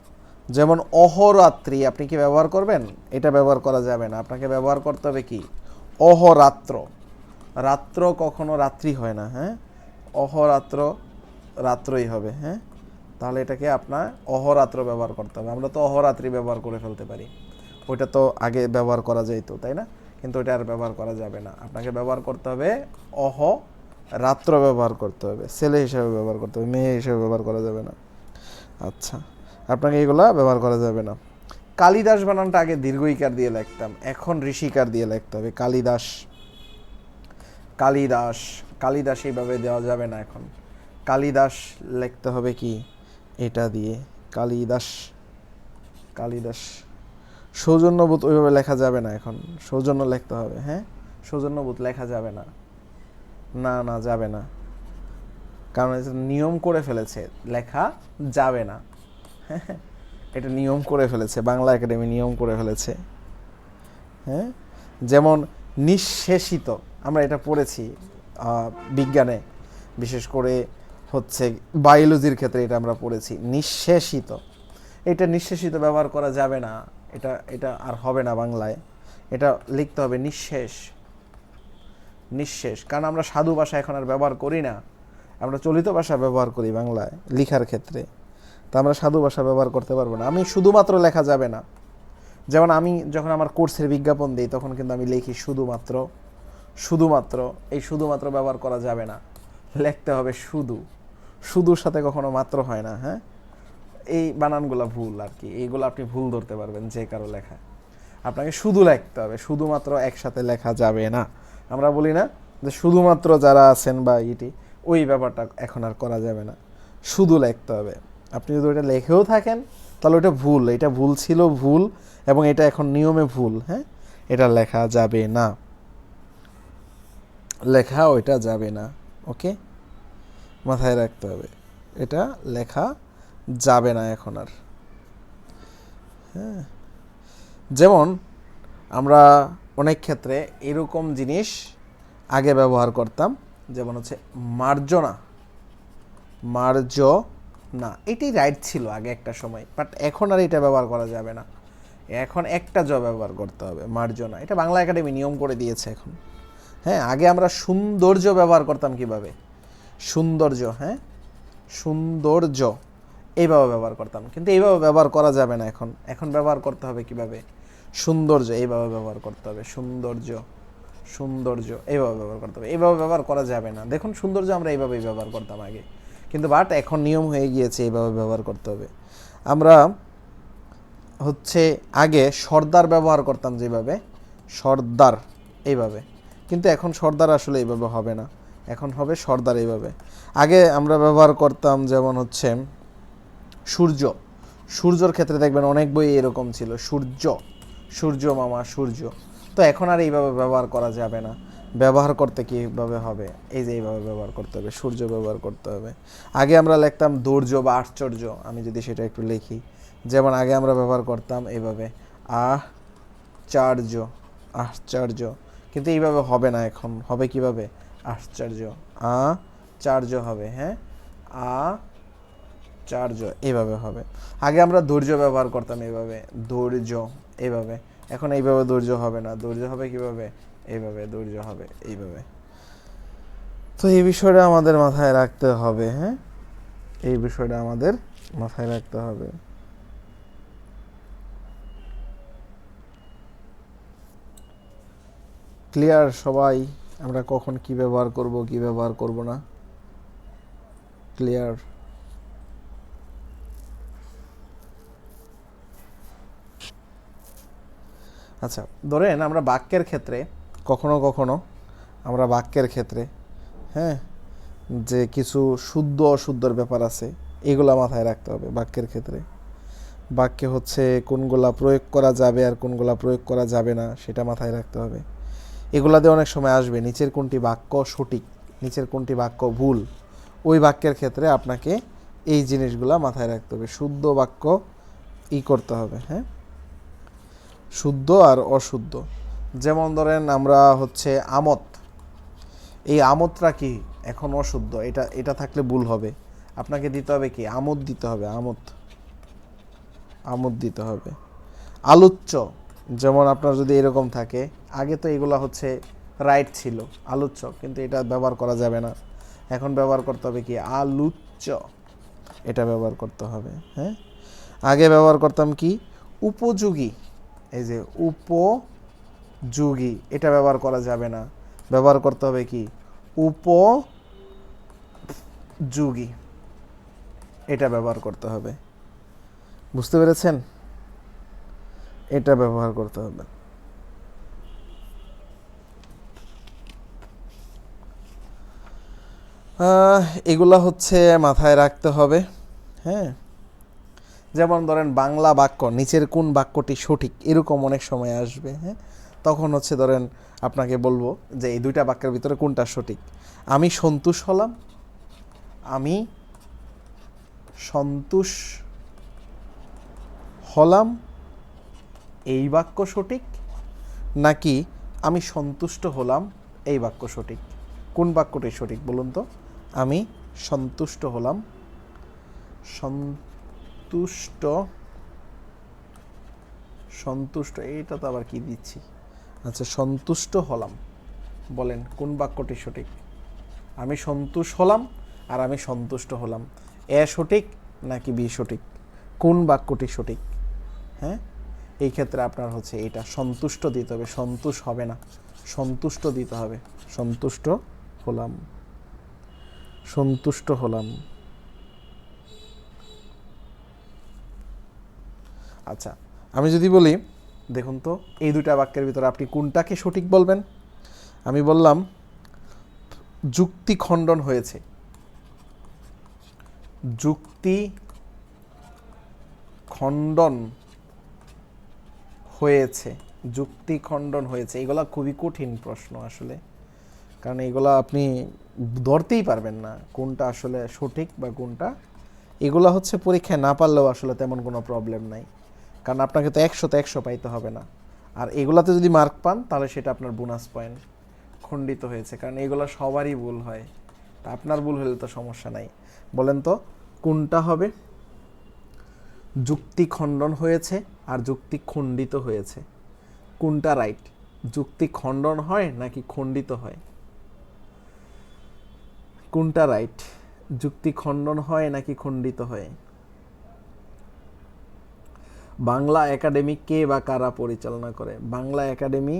যেমন অহরাত্রি, আপনি কি ব্যবহার করবেন? এটা ব্যবহার করা যাবে না। আপনাকে ব্যবহার করতে হবে কি? অহরাত্র। রাত্র কখনো রাত্রি হয় না। হ্যাঁ, অহরাত্র রাত্রই হবে। হ্যাঁ, তাহলে এটাকে আপনার অহরাত্র ব্যবহার করতে হবে। আমরা তো অহরাত্রি ব্যবহার করে ফেলতে পারি, ওইটা তো আগে ব্যবহার করা যেত, তাই না? কিন্তু ওইটা আর ব্যবহার করা যাবে না। আপনাকে ব্যবহার করতে হবে রাত্র ব্যবহার করতে হবে। ছেলে হিসেবে ব্যবহার করতে হবে, মেয়ে হিসেবে ব্যবহার করা যাবে না। আচ্ছা, আপনাকে এগুলা ব্যবহার করা যাবে না। কালিদাস বানানটা আগে দীর্ঘ ইকার দিয়ে লিখতাম, এখন ঋষিকার দিয়ে লিখতে হবে। কালিদাস, কালিদাস, কালিদাস এইভাবে দেওয়া যাবে না এখন। কালিদাস লিখতে হবে কি? এটা দিয়ে কালিদাস, কালিদাস। সৌজন্যবোধ ওইভাবে লেখা যাবে না এখন, সৌজন্য লিখতে হবে। হ্যাঁ, সৌজন্যবোধ লেখা যাবে না, না না যাবে না, কারণ এটা নিয়ম করে ফেলেছে, লেখা যাবে না। হ্যাঁ, এটা নিয়ম করে ফেলেছে, বাংলা একাডেমি নিয়ম করে ফেলেছে। হ্যাঁ, যেমন নিঃশেষিত, আমরা এটা পড়েছি বিজ্ঞানে, বিশেষ করে হচ্ছে বায়োলজির ক্ষেত্রে এটা আমরা পড়েছি। নিঃশেষিত, এটা নিঃশেষিত ব্যবহার করা যাবে না, এটা এটা আর হবে না বাংলায়। এটা লিখতে হবে নিঃশেষ, নিঃশেষ। কারণ আমরা সাধু ভাষা এখন আর ব্যবহার করি না, আমরা চলিত ভাষা ব্যবহার করি বাংলায় লেখার ক্ষেত্রে। তা আমরা সাধু ভাষা ব্যবহার করতে পারবো না। আমি শুধুমাত্র লেখা যাবে না, যেমন আমি যখন আমার কোর্সের বিজ্ঞাপন দিই তখন কিন্তু আমি লিখি শুধুমাত্র, শুধুমাত্র। এই শুধুমাত্র ব্যবহার করা যাবে না, লিখতে হবে শুধু। শুধুর সাথে কখনো মাত্র হয় না। হ্যাঁ, এই বানানগুলো ভুল আর কি, এইগুলো আপনি ভুল ধরতে পারবেন যে কারো লেখা। আপনাকে শুধু লিখতে হবে, শুধুমাত্র একসাথে লেখা যাবে না। আমরা বলি না যে শুধুমাত্র যারা আছেন বা ইটি, ওই ব্যাপারটা এখন আর করা যাবে না, শুধু লিখতে হবে। আপনি যদি ওইটা লেখেও থাকেন তাহলে ওটা ভুল, এটা ভুল ছিল, ভুল, এবং এটা এখন নিয়মে ভুল। হ্যাঁ, এটা লেখা যাবে না, লেখা ওইটা যাবে না। ওকে, মাথায় রাখতে হবে, এটা লেখা যাবে না এখন আর। হ্যাঁ, যেমন আমরা অনেক ক্ষেত্রে এরকম জিনিস আগে ব্যবহার করতাম, যেমন হচ্ছে মার্জনা, মার্জনা, এটাই রাইট ছিল আগে একটা সময়, বাট এখন আর এটা ব্যবহার করা যাবে না, এখন একটা জ ব্যবহার করতে হবে, মার্জনা। এটা বাংলা একাডেমি নিয়ম করে দিয়েছে এখন। হ্যাঁ, আগে আমরা সৌন্দর্য ব্যবহার করতাম কিভাবে, সৌন্দর্য, হ্যাঁ, সৌন্দর্য এইভাবে ব্যবহার করতাম, কিন্তু এইভাবে ব্যবহার করা যাবে না এখন। এখন ব্যবহার করতে হবে কিভাবে, সৌন্দর্য, এইভাবে ব্যবহার করতে হবে, সৌন্দর্য, সৌন্দর্য এইভাবে ব্যবহার করতে হবে, এইভাবে ব্যবহার করা যাবে না। দেখুন, সৌন্দর্য আমরা এইভাবেই ব্যবহার করতাম আগে, কিন্তু বাট এখন নিয়ম হয়ে গিয়েছে এইভাবে ব্যবহার করতে হবে। আমরা হচ্ছে আগে সর্দার ব্যবহার করতাম যেভাবে, সর্দার এইভাবে, কিন্তু এখন সর্দার আসলে এইভাবে হবে না, এখন হবে সর্দার এইভাবে। আগে আমরা ব্যবহার করতাম যেমন হচ্ছে সূর্য, সূর্যর ক্ষেত্রে দেখবেন অনেক বই এরকম ছিল, সূর্য, সূর্য মামা, সূর্য। তো এখন আর এইভাবে ব্যবহার করা যাবে না। ব্যবহার করতে কীভাবে হবে, এই যে এইভাবে ব্যবহার করতে হবে, সূর্য ব্যবহার করতে হবে। আগে আমরা লিখতাম দৌর্য বা আশ্চর্য, আমি যদি সেটা একটু লিখি, যেমন আগে আমরা ব্যবহার করতাম এইভাবে আশ্চর্য, আশ্চর্য, কিন্তু এইভাবে হবে না, এখন হবে কিভাবে, আশ্চর্য, আচার্য হবে। হ্যাঁ, আচার্য এইভাবে হবে। আগে আমরা ধৈর্য ব্যবহার করতাম এইভাবে, ধৈর্য এইভাবে, এখন এইভাবে ধৈর্য হবে না, ধৈর্য হবে কিভাবে, এইভাবে ধৈর্য হবে, এইভাবে। তো এই বিষয়টা আমাদের মাথায় রাখতে হবে। হ্যাঁ, এই বিষয়টা আমাদের মাথায় রাখতে হবে। ক্লিয়ার সবাই, আমরা কখন কি ব্যবহার করব, কি ব্যবহার করব না, ক্লিয়ার? আচ্ছা, ধরেন আমরা বাক্যের ক্ষেত্রে কখনো কখনো আমরা বাক্যের ক্ষেত্রে, হ্যাঁ, যে কিছু শুদ্ধ অশুদ্ধর ব্যাপার আছে, এগুলা মাথায় রাখতে হবে বাক্যের ক্ষেত্রে। বাক্যে হচ্ছে কোনগুলা প্রয়োগ করা যাবে আর কোনগুলা প্রয়োগ করা যাবে না, সেটা মাথায় রাখতে হবে। এগুলাতে অনেক সময় আসবে নিচের কোনটি বাক্য সঠিক, নিচের কোনটি বাক্য ভুল, ওই বাক্যের ক্ষেত্রে আপনাকে এই জিনিসগুলা মাথায় রাখতে হবে, শুদ্ধ বাক্য করতে হবে। হ্যাঁ, শুদ্ধ আর অশুদ্ধ। যেমন ধরেন আমরা হচ্ছে আমত, এই আমতটা কি এখন অশুদ্ধ, এটা এটা থাকলে ভুল হবে, আপনাকে দিতে হবে কি, আমোদ দিতে হবে, আমোদ, আমোদ দিতে হবে। আলোচ্য, যেমন আপনার যদি এরকম থাকে, আগে তো এগুলো হচ্ছে রাইট ছিল, আলোচ্য, কিন্তু এটা ব্যবহার করা যাবে না, এখন ব্যবহার করতে হবে কি, আলোচ্য, এটা ব্যবহার করতে হবে। হ্যাঁ, আগে ব্যবহার করতাম কি, উপযোগী, এই যে উপযোগী, এটা ব্যবহার করা যাবে না, ব্যবহার করতে হবে কি, উপযোগী, এটা ব্যবহার করতে হবে। বুঝতে পেরেছেন? এটা ব্যবহার করতে হবে। এগুলা হচ্ছে মাথায় রাখতে হবে। হ্যাঁ, যেমন ধরেন বাংলা বাক্য, নিচের কোন বাক্যটি সঠিক, এরকম অনেক সময় আসবে। হ্যাঁ, তখন হচ্ছে ধরেন আপনাকে বলবো যে এই দুইটা বাক্যের ভিতরে কোনটা সঠিক। আমি সন্তুষ্ট হলাম, আমি সন্তুষ্ট হলাম, এই বাক্য সঠিক, নাকি আমি সন্তুষ্ট হলাম, এই বাক্য সঠিক, কোন বাক্যটি সঠিক বলুন তো? আমি সন্তুষ্ট হলাম, সন্তুষ্ট, সন্তুষ্ট, এইটা তো আবার কি দিচ্ছি, আচ্ছা, সন্তুষ্ট হলাম, বলেন কোন বাক্যটি সঠিক? আমি সন্তুষ্ট হলাম আর আমি সন্তুষ্ট হলাম, এ সঠিক নাকি বি সঠিক, কোন বাক্যটি সঠিক? হ্যাঁ, এই ক্ষেত্রে আপনার হচ্ছে এটা সন্তুষ্ট দিতে হবে, সন্তোষ হবে না, সন্তুষ্ট দিতে হবে, সন্তুষ্ট হলাম, সন্তুষ্ট হলাম। আচ্ছা, আমি যদি বলি দেখুন তো এই দুটা বাক্যের ভিতরে আপনি কোনটাকে সঠিক বলবেন? আমি বললাম যুক্তি খণ্ডন হয়েছে, যুক্তি খণ্ডন হয়েছে, যুক্তি খণ্ডন হয়েছে, এগুলা খুবই কঠিন প্রশ্ন আসলে, কারণ এগুলা আপনি ধরতেই পারবেন না কোনটা আসলে সঠিক বা কোনটা। এগুলা হচ্ছে পরীক্ষায় না পারলেও আসলে তেমন কোনো প্রবলেম নাই, কারণ আপনাকে তো 100তে 100 পাইতে হবে না। আর এগুলাতে যদি মার্ক পান তাহলে সেটা আপনার বোনাস পয়েন্ট। খণ্ডিত হয়েছে, কারণ এগুলো সবারই ভুল হয়, তা আপনার ভুল হলে তো সমস্যা নাই। বলেন তো কোনটা হবে? যুক্তি খণ্ডন হয়েছে আর যুক্তি খণ্ডিত হয়েছে, কোনটা রাইট? যুক্তি খণ্ডন হয় নাকি খণ্ডিত হয়? কোনটা রাইট? যুক্তি খণ্ডন হয় নাকি খণ্ডিত হয়? বাংলা একাডেমি কে বা কারা পরিচালনা করে? বাংলা একাডেমি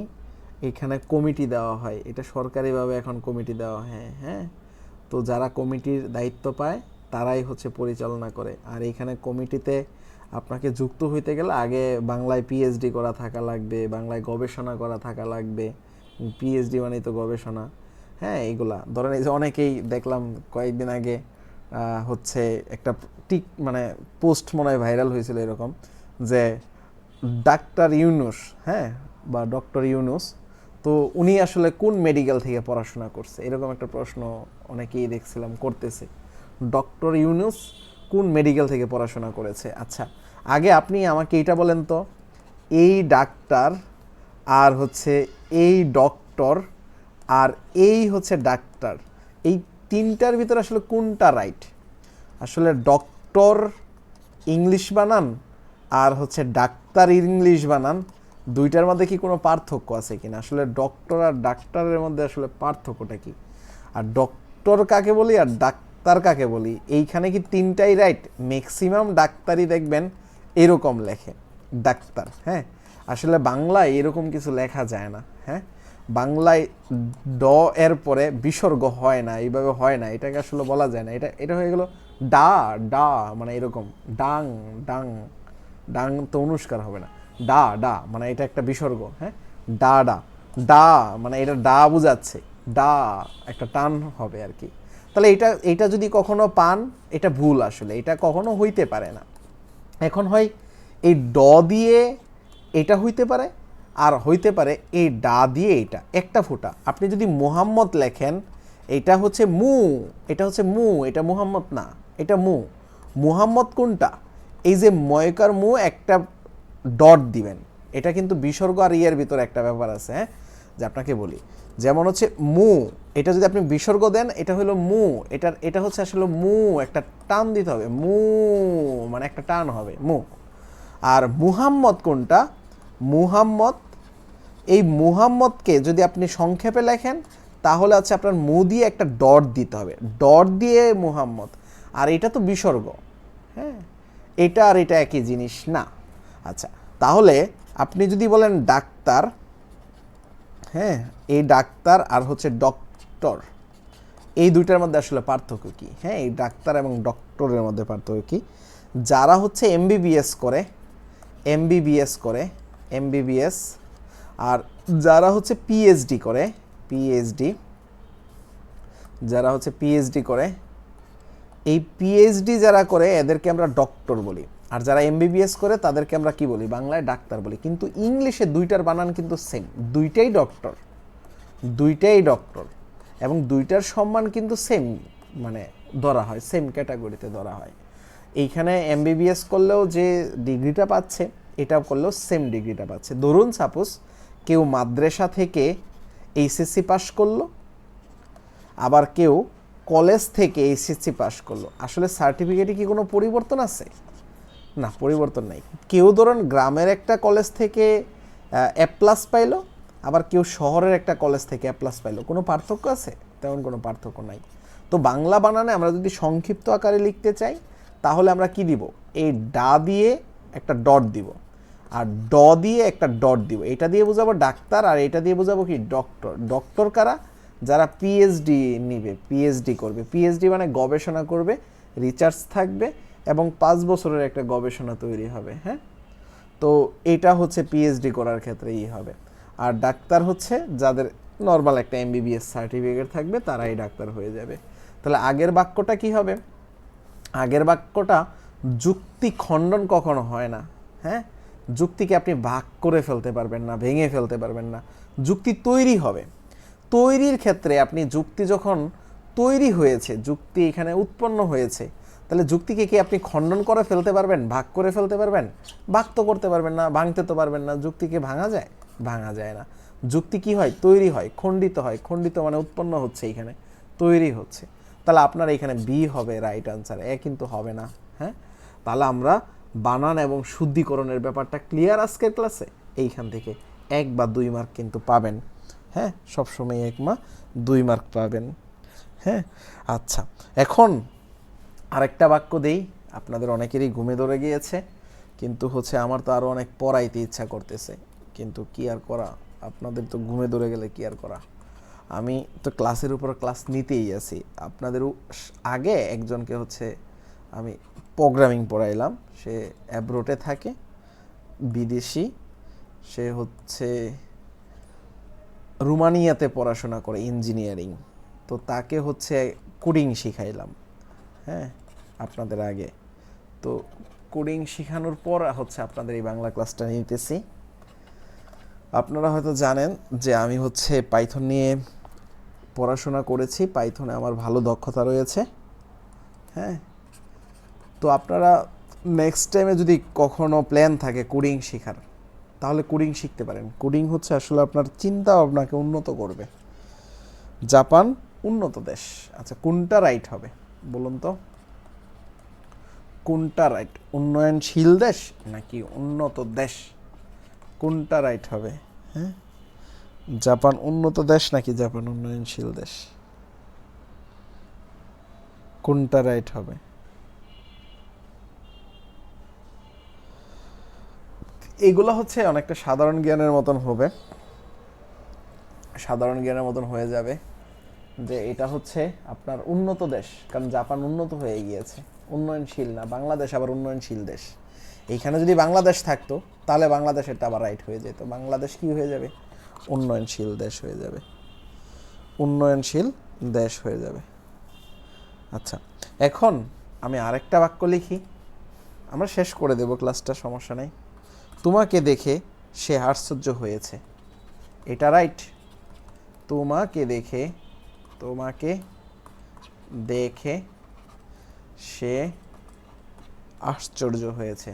এখানে কমিটি দেওয়া হয়, এটা সরকারিভাবে এখন কমিটি দেওয়া হয়। হ্যাঁ, তো যারা কমিটির দায়িত্ব পায় তারাই হচ্ছে পরিচালনা করে। আর এখানে কমিটিতে আপনাকে যুক্ত হইতে গেলে আগে বাংলায় পিএইচডি করা থাকা লাগবে, বাংলায় গবেষণা করা থাকা লাগবে। পিএইচডি মানে তো গবেষণা। হ্যাঁ, এইগুলা ধরেন এই যে অনেকেই দেখলাম কয়েকদিন আগে হচ্ছে একটা মানে পোস্ট মনে হয় ভাইরাল হয়েছিল এরকম, যে ডাক্তার ইউনুস, হ্যাঁ, বা ডক্টর ইউনুস, তো উনি আসলে কোন মেডিকেল থেকে পড়াশোনা করছে, এরকম একটা প্রশ্ন অনেকেই দেখছিলাম করতেছে। ডক্টর ইউনুস কোন মেডিকেল থেকে পড়াশোনা করেছে? আচ্ছা, আগে আপনি আমাকে এইটা বলেন তো, এই ডাক্তার আর হচ্ছে এই ডক্টর আর এই হচ্ছে ডাক্তার, এই তিনটার ভিতরে আসলে কোনটা রাইট? আসলে ডক্টর ইংলিশ বানান আর হচ্ছে ডাক্তার ইংলিশ বানান, দুইটার মধ্যে কি কোনো পার্থক্য আছে কিনা? আসলে ডক্টর আর ডাক্তারের মধ্যে আসলে পার্থক্যটা কি? আর ডক্টর কাকে বলি আর ডাক্তার কাকে বলি, এইখানে কি তিনটাই রাইট? ম্যাক্সিমাম ডাক্তারই দেখবেন এরকম লেখে ডাক্তার। হ্যাঁ, আসলে বাংলায় এরকম কিছু লেখা যায় না। হ্যাঁ, বাংলায় ড এর পরে বিসর্গ হয় না, এইভাবে হয় না, এটাকে আসলে বলা যায় না। এটা হয়ে গেল ডা ডা, মানে এরকম ডাং ডাং ডাং তো অনুষ্কার হবে না, ডা ডা মানে এটা একটা বিসর্গ। হ্যাঁ, ডা ডা ডা মানে এটা ডা বুঝাচ্ছে, ডা একটা টান হবে আর কি। তাহলে এটা যদি কখনো পান, এটা ভুল, আসলে এটা কখনো হইতে পারে না। এখন হয় এই ড দিয়ে এটা হইতে পারে, আর হইতে পারে এই ডা দিয়ে এটা একটা ফোঁটা। আপনি যদি মুহাম্মদ লেখেন, এটা হচ্ছে মু, এটা হচ্ছে মু, এটা মুহাম্মদ না, এটা মু। মুহাম্মদ কোনটা? এই যে ময়কার মু একটা ডট দিবেন, এটা কিন্তু বিসর্গ আর ইয়ের ভিতরে একটা ব্যাপার আছে। হ্যাঁ, যে আপনাকে বলি, যেমন হচ্ছে মু, এটা যদি আপনি বিসর্গ দেন, এটা হলো মু, এটা হচ্ছে আসলে মু, একটা টান দিতে হবে, মু মানে একটা টান হবে মু। আর মুহাম্মদ কোনটা? মুহাম্মদ, এই মুহাম্মদকে যদি আপনি সংক্ষেপে লেখেন তাহলে হচ্ছে আপনার মু দিয়ে একটা ডট দিতে হবে, ডট দিয়ে মুহাম্মদ। আর এটা তো বিসর্গ। হ্যাঁ, এটা আর এটা একই জিনিস না। আচ্ছা, তাহলে আপনি যদি বলেন ডাক্তার, হ্যাঁ, এই ডাক্তার আর হচ্ছে ডক্টর, এই দুইটার মধ্যে আসলে পার্থক্য কি? হ্যাঁ, এই ডাক্তার এবং ডক্টরের মধ্যে পার্থক্য কি? যারা হচ্ছে এমবিবিএস করে, এমবিবিএস, আর যারা হচ্ছে পিএইচডি করে, যারা হচ্ছে পিএইচডি করে, এই পিএইচডি যারা করে এদেরকে আমরা ডক্টর বলি। আর যারা এমবিবিএস করে তাদেরকে আমরা কি বলি? বাংলায় ডাক্তার বলি। কিন্তু ইংলিশে দুইটার বানান কিন্তু সেম, দুইটাই ডক্টর, এবং দুইটার সম্মান কিন্তু সেম, মানে ধরা হয়, সেম ক্যাটাগরিতে ধরা হয়। এইখানে এমবিবিএস করলেও যে ডিগ্রিটা পাচ্ছে, এটা করলেও সেম ডিগ্রিটা পাচ্ছে। ধরুন সাপোজ কেউ মাদ্রাসা থেকে এইচএসসি পাস করলো, আবার কেউ কলেজ থেকে এইচএসসি পাস করলো, আসলে সার্টিফিকেটে কি কোনো পরিবর্তন আছে? না, পরিবর্তন নাই। কেউ ধরুন গ্রামের একটা কলেজ থেকে এ প্লাস পাইলো, আবার কেউ শহরের একটা কলেজ থেকে এ প্লাস পাইলো, কোনো পার্থক্য আছে? তেমন কোনো পার্থক্য নাই। তো বাংলা বানানে আমরা যদি সংক্ষিপ্ত আকারে লিখতে চাই তাহলে আমরা কি দিব? এই ডা দিয়ে একটা ডট দিব, আর ড দিয়ে একটা ডট দিব, এটা দিয়ে বোঝাবো ডাক্তার, আর এটা দিয়ে বোঝাবো কি? ডক্টর। ডক্টর কারা? যারা পিএইচডি নিবে, পিএইচডি করবে। পিএইচডি মানে গবেষণা করবে, রিসার্চ থাকবে, এবং 5 বছরের একটা গবেষণা তৈরি হবে। হ্যাঁ, তো এটা হচ্ছে পিএইচডি করার ক্ষেত্রে হবে। আর ডাক্তার হচ্ছে যাদের নর্মাল একটা এমবিবিএস সার্টিফিকেট থাকবে, তারাই ডাক্তার হয়ে যাবে। তাহলে আগের বাক্যটা কি হবে? আগের বাক্যটা যুক্তি খণ্ডন কখনো হয় না। হ্যাঁ, যুক্তিকে আপনি ভাগ করে ফেলতে পারবেন না, ভেঙে ফেলতে পারবেন না। যুক্তি তৈরি হবে। তৈরির ক্ষেত্রে আপনি যুক্তি যখন তৈরি হয়েছে, যুক্তি এখানে উৎপন্ন হয়েছে, তাহলে যুক্তিকে কি আপনি খণ্ডন করে ফেলতে পারবেন, ভাগ করে ফেলতে পারবেন? ভাগ তো করতে পারবেন না, ভাঙতে তো পারবেন না। যুক্তিকে ভাঙা যায়? ভাঙা যায় না। যুক্তি কি হয়? তৈরি হয়, খণ্ডিত হয়। খণ্ডিত মানে উৎপন্ন হচ্ছে, এখানে তৈরি হচ্ছে। তাহলে আপনার এখানে বি হবে রাইট আনসার, এ কিন্তু হবে না। হ্যাঁ, তাহলে আমরা বানান এবং শুদ্ধিকরণের ব্যাপারটা ক্লিয়ার আজকের ক্লাসে। এইখান থেকে 1 বা 2 মার্ক কিন্তু পাবেন। হ্যাঁ, সবসময় 1 বা 2 মার্ক পাবেন। হ্যাঁ, আচ্ছা, এখন আরেকটা বাক্য দেই। আপনাদের অনেকেরই ঘুমে ধরে গিয়েছে, কিন্তু হচ্ছে আমার তো আরও অনেক পড়াইতে ইচ্ছা করতেছে, কিন্তু কি আর করা, আপনাদের তো ঘুমে ধরে গেলে কি আর করা। আমি তো ক্লাসের উপর ক্লাস নিতেই আছি। আপনাদের আগে একজনকে হচ্ছে আমি প্রোগ্রামিং পড়াইলাম, সে অ্যাব্রোডে থাকে, বিদেশি, সে হচ্ছে রোমানিয়াতে পড়াশোনা করে ইঞ্জিনিয়ারিং। তো তাকে হচ্ছে কোডিং শিখাইলাম। হ্যাঁ, আপনাদের আগে তো কোডিং শেখানোর পর হচ্ছে আপনাদের এই বাংলা ক্লাসটা নিতেছি। আপনারা হয়তো জানেন যে আমি হচ্ছে পাইথন নিয়ে পড়াশোনা করেছি, পাইথনে আমার ভালো দক্ষতা রয়েছে। হ্যাঁ, তো আপনারা নেক্সট টাইমে যদি কখনো প্ল্যান থাকে কোডিং শেখার, তাহলে কোডিং শিখতে পারেন। কোডিং হচ্ছে আসলে আপনার চিন্তা ভাবনাকে উন্নত করবে। জাপান উন্নত দেশ। আচ্ছা, কোনটা রাইট হবে বলুন তো? কোনটা রাইট? উন্নয়নশীল দেশ নাকি উন্নত দেশ? কোনটা রাইট হবে? হ্যাঁ, জাপান উন্নত দেশ নাকি জাপান উন্নয়নশীল দেশ? কোনটা রাইট হবে? এগুলো হচ্ছে অনেকটা সাধারণ জ্ঞানের মতন হবে, সাধারণ জ্ঞানের মতন হয়ে যাবে যে এটা হচ্ছে আপনার উন্নত দেশ, কারণ জাপান উন্নত হয়ে গিয়েছে, উন্নয়নশীল না। বাংলাদেশ আবার উন্নয়নশীল দেশ। এইখানে যদি বাংলাদেশ থাকতো তাহলে বাংলাদেশেরটা আবার রাইট হয়ে যেত। বাংলাদেশ কি হয়ে যাবে? উন্নয়নশীল দেশ হয়ে যাবে, উন্নয়নশীল দেশ হয়ে যাবে। আচ্ছা, এখন আমি আরেকটা বাক্য লিখি, আমরা শেষ করে দেব ক্লাসটা, সমস্যা নেই। তোমাকে দেখে সে আশ্চর্য হয়েছে, এটা রাইট? তোমাকে দেখে, তোমাকে দেখে সে আশ্চর্য হয়েছে।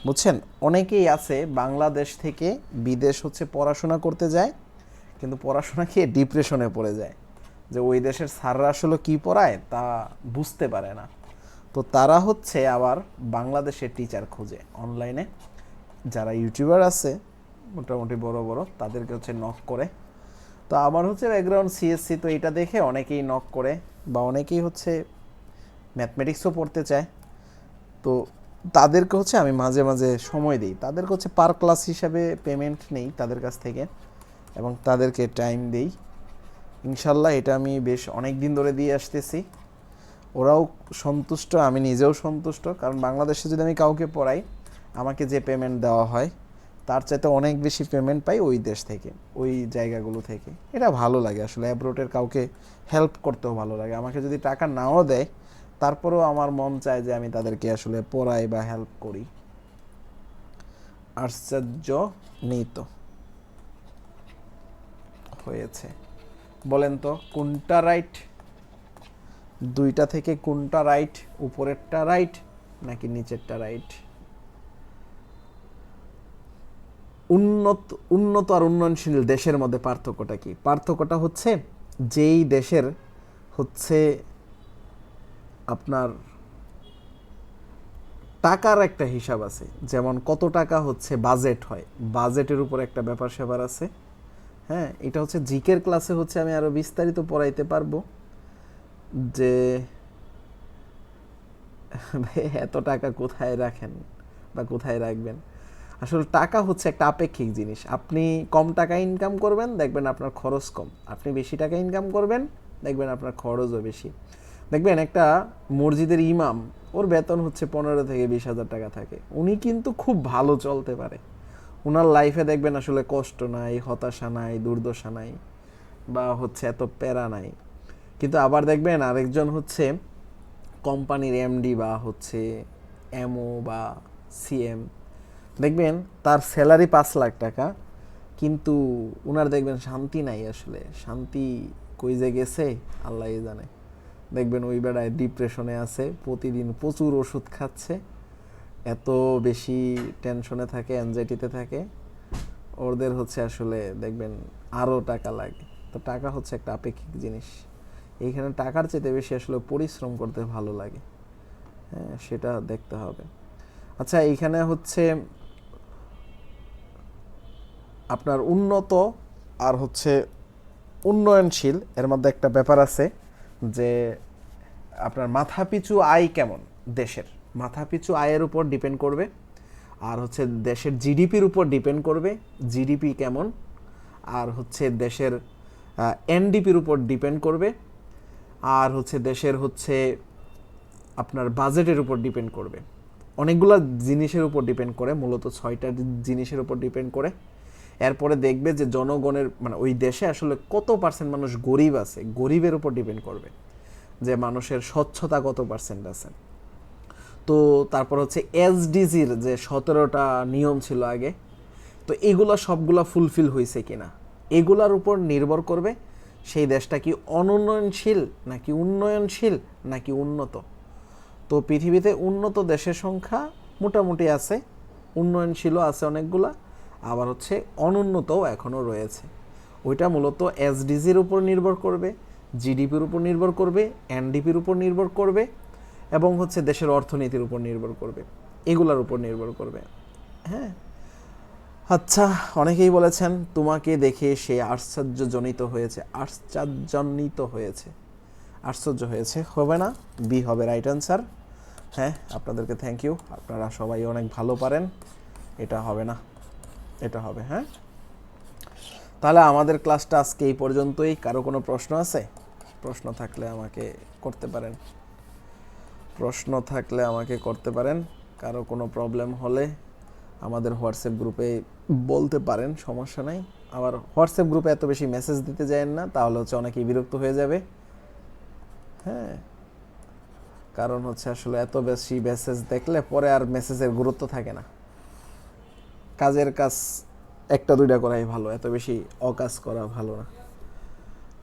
বুঝছেন, অনেকেই আছে বাংলাদেশ থেকে বিদেশ হচ্ছে পড়াশোনা করতে যায়, কিন্তু পড়াশোনা খেয়ে ডিপ্রেশনে পড়ে যায় যে ওই দেশের স্যাররা আসলে কী পড়ায় তা বুঝতে পারে না। তো তারা হচ্ছে আবার বাংলাদেশের টিচার খোঁজে অনলাইনে। যারা ইউটিউবার আছে মোটামুটি বড় বড়, তাদেরকে হচ্ছে নক করে। তো আমার হচ্ছে ব্যাকগ্রাউন্ড সিএসসি, তো এটা দেখে অনেকেই নক করে, বা অনেকেই হচ্ছে ম্যাথমেটিক্সও পড়তে চায়। তো তাদেরকে হচ্ছে আমি মাঝে মাঝে সময় দিই, তাদেরকে হচ্ছে পার ক্লাস হিসাবে পেমেন্ট নেই তাদের কাছ থেকে, এবং তাদেরকে টাইম দেই। ইনশাল্লাহ এটা আমি বেশ অনেক দিন ধরে দিয়ে আসতেছি। ওরাও সন্তুষ্ট, আমি নিজেও সন্তুষ্ট, কারণ বাংলাদেশে যদি আমি কাউকে পড়াই, আমাকে যে পেমেন্ট দেওয়া হয় তার চাইতে অনেক বেশি পেমেন্ট পাই ওই দেশ থেকে, ওই জায়গাগুলো থেকে। এটা ভালো লাগে আসলে, অ্যাব্রোডের কাউকে হেল্প করতেও ভালো লাগে। আমাকে যদি টাকা নাও দেয়, তারপরেও আমার মন চায় যে আমি তাদেরকে আসলে পড়াই বা হেল্প করি। আশ্চর্যান্বিত হয়েছে। বলেন তো কোনটা রাইট? দুইটা থেকে কোনটা রাইট? উপরেরটা রাইট নাকি নিচেরটা রাইট? উন্নত আর উন্নয়নশীল দেশের মধ্যে পার্থক্যটা কি? পার্থক্যটা হচ্ছে যেই দেশের হচ্ছে আপনার টাকার একটা হিসাব আছে, যেমন কত টাকা হচ্ছে বাজেট হয়, বাজেটের উপর একটা ব্যাপার স্যাপার আছে। হ্যাঁ, এটা হচ্ছে জিকের ক্লাসে হচ্ছে আমি আরও বিস্তারিত পড়াইতে পারবো যে এত টাকা কোথায় রাখেন বা কোথায় রাখবেন। আসলে টাকা হচ্ছে একটা আপেক্ষিক জিনিস। আপনি কম টাকা ইনকাম করবেন, দেখবেন আপনার খরচ কম। আপনি বেশি টাকা ইনকাম করবেন, দেখবেন আপনার খরচও বেশি। দেখবেন একটা মসজিদের ইমাম, ওর বেতন হচ্ছে 15 থেকে 20 হাজার টাকা থাকে, উনি কিন্তু খুব ভালো চলতে পারে। ওনার লাইফে দেখবেন আসলে কষ্ট নাই, হতাশা নাই, দুর্দশা নাই, বা হচ্ছে এত প্যারা নাই। কিন্তু আবার দেখবেন আরেকজন হচ্ছে কোম্পানির এমডি বা হচ্ছে এমও বা সিএম, দেখবেন তার স্যালারি 5 লাখ টাকা, কিন্তু উনার দেখবেন শান্তি নাই, আসলে শান্তি কই যে গেছে আল্লাহই জানে। দেখবেন ওই বেড়ায় ডিপ্রেশনে আছে, প্রতিদিন প্রচুর ওষুধ খাচ্ছে, এত বেশি টেনশনে থাকে, অ্যাংজাইটিতে থাকে, ওদের হচ্ছে আসলে দেখবেন আরও টাকা লাগে। তো টাকা হচ্ছে একটা আপেক্ষিক জিনিস, এইখানে টাকার চেয়ে বেশি আসলে পরিশ্রম করতে ভালো লাগে, হ্যাঁ সেটা দেখতে হবে। আচ্ছা এইখানে হচ্ছে আপনার উন্নত আর হচ্ছে উন্নয়নশীল এর মধ্যে একটা ব্যাপার আছে যে আপনার মাথাপিছু আয় কেমন, দেশের মাথাপিছু আয়ের উপর ডিপেন্ড করবে, আর হচ্ছে দেশের জিডিপির উপর ডিপেন্ড করবে জিডিপি কেমন, আর হচ্ছে দেশের এনডিপির উপর ডিপেন্ড করবে, আর হচ্ছে দেশের হচ্ছে আপনার বাজেটের উপর ডিপেন্ড করবে। অনেকগুলো জিনিসের উপর ডিপেন্ড করে, মূলত 6টা জিনিসের উপর ডিপেন্ড করে। এরপরে দেখবে যে জনগণের মানে ওই দেশে আসলে কত পার্সেন্ট মানুষ গরিব আছে, গরিবের উপর ডিপেন্ড করবে যে মানুষের স্বচ্ছতা কত পার্সেন্ট আছে। তো তারপর হচ্ছে এসডিজির যে 17টা নিয়ম ছিল আগে, তো এগুলো সবগুলা ফুলফিল হয়েছে কিনা, এগুলার উপর নির্ভর করবে সেই দেশটা কি অনুন্নয়নশীল নাকি উন্নয়নশীল নাকি উন্নত। তো পৃথিবীতে উন্নত দেশের সংখ্যা মোটামুটি আছে, উন্নয়নশীলও আছে অনেকগুলা, আবার হচ্ছে অনুন্নতও এখনও রয়েছে। ওইটা মূলত এসডিজির উপর নির্ভর করবে, জিডিপির উপর নির্ভর করবে, এনডিপির উপর নির্ভর করবে, এবং হচ্ছে দেশের অর্থনীতির উপর নির্ভর করবে, এগুলার উপর নির্ভর করবে। হ্যাঁ আচ্ছা, অনেকেই বলেছেন তোমাকে দেখে সে আশ্চর্যজনিত হয়েছে, আশ্চর্য হয়েছে, হবে না, বি হবে রাইট অ্যান্সার। হ্যাঁ আপনাদেরকে থ্যাংক ইউ, আপনারা সবাই অনেক ভালো পারেন, এটা হবে না, এটা হবে। হ্যাঁ তাহলে আমাদের ক্লাসটা আজকে এই পর্যন্তই। কারো কোনো প্রশ্ন আছে? প্রশ্ন থাকলে আমাকে করতে পারেন, কারো কোনো প্রবলেম হলে আমাদের হোয়াটসঅ্যাপ গ্রুপে বলতে পারেন, সমস্যা নাই। আবার হোয়াটসঅ্যাপ গ্রুপে এত বেশি মেসেজ দিতে যায়েন না, তাহলে হচ্ছে অনেকেই বিরক্ত হয়ে যাবে। হ্যাঁ কারণ হচ্ছে আসলে এত বেশি মেসেজ দেখলে পরে আর মেসেজের গুরুত্ব থাকে না। কাজের কাজ 1টা 2টা করাই ভালো, এত বেশি অকাজ করা ভালো না।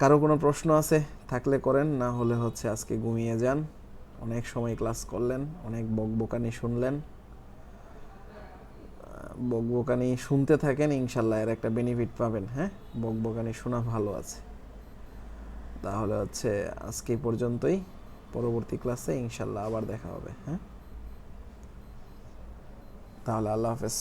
কারো কোনো প্রশ্ন আছে থাকলে করেন, না হলে হচ্ছে আজকে ঘুমিয়ে যান। অনেক সময় ক্লাস করলেন, অনেক বকবকানি শুনলেন, বকবকানি শুনতে থাকেন, ইনশাল্লাহ এর একটা বেনিফিট পাবেন। হ্যাঁ বকবকানি শোনা ভালো আছে। তাহলে হচ্ছে আজকে পর্যন্তই, পরবর্তী ক্লাসে ইনশাল্লাহ আবার দেখা হবে। হ্যাঁ তাহলে আল্লাহ হাফেজ।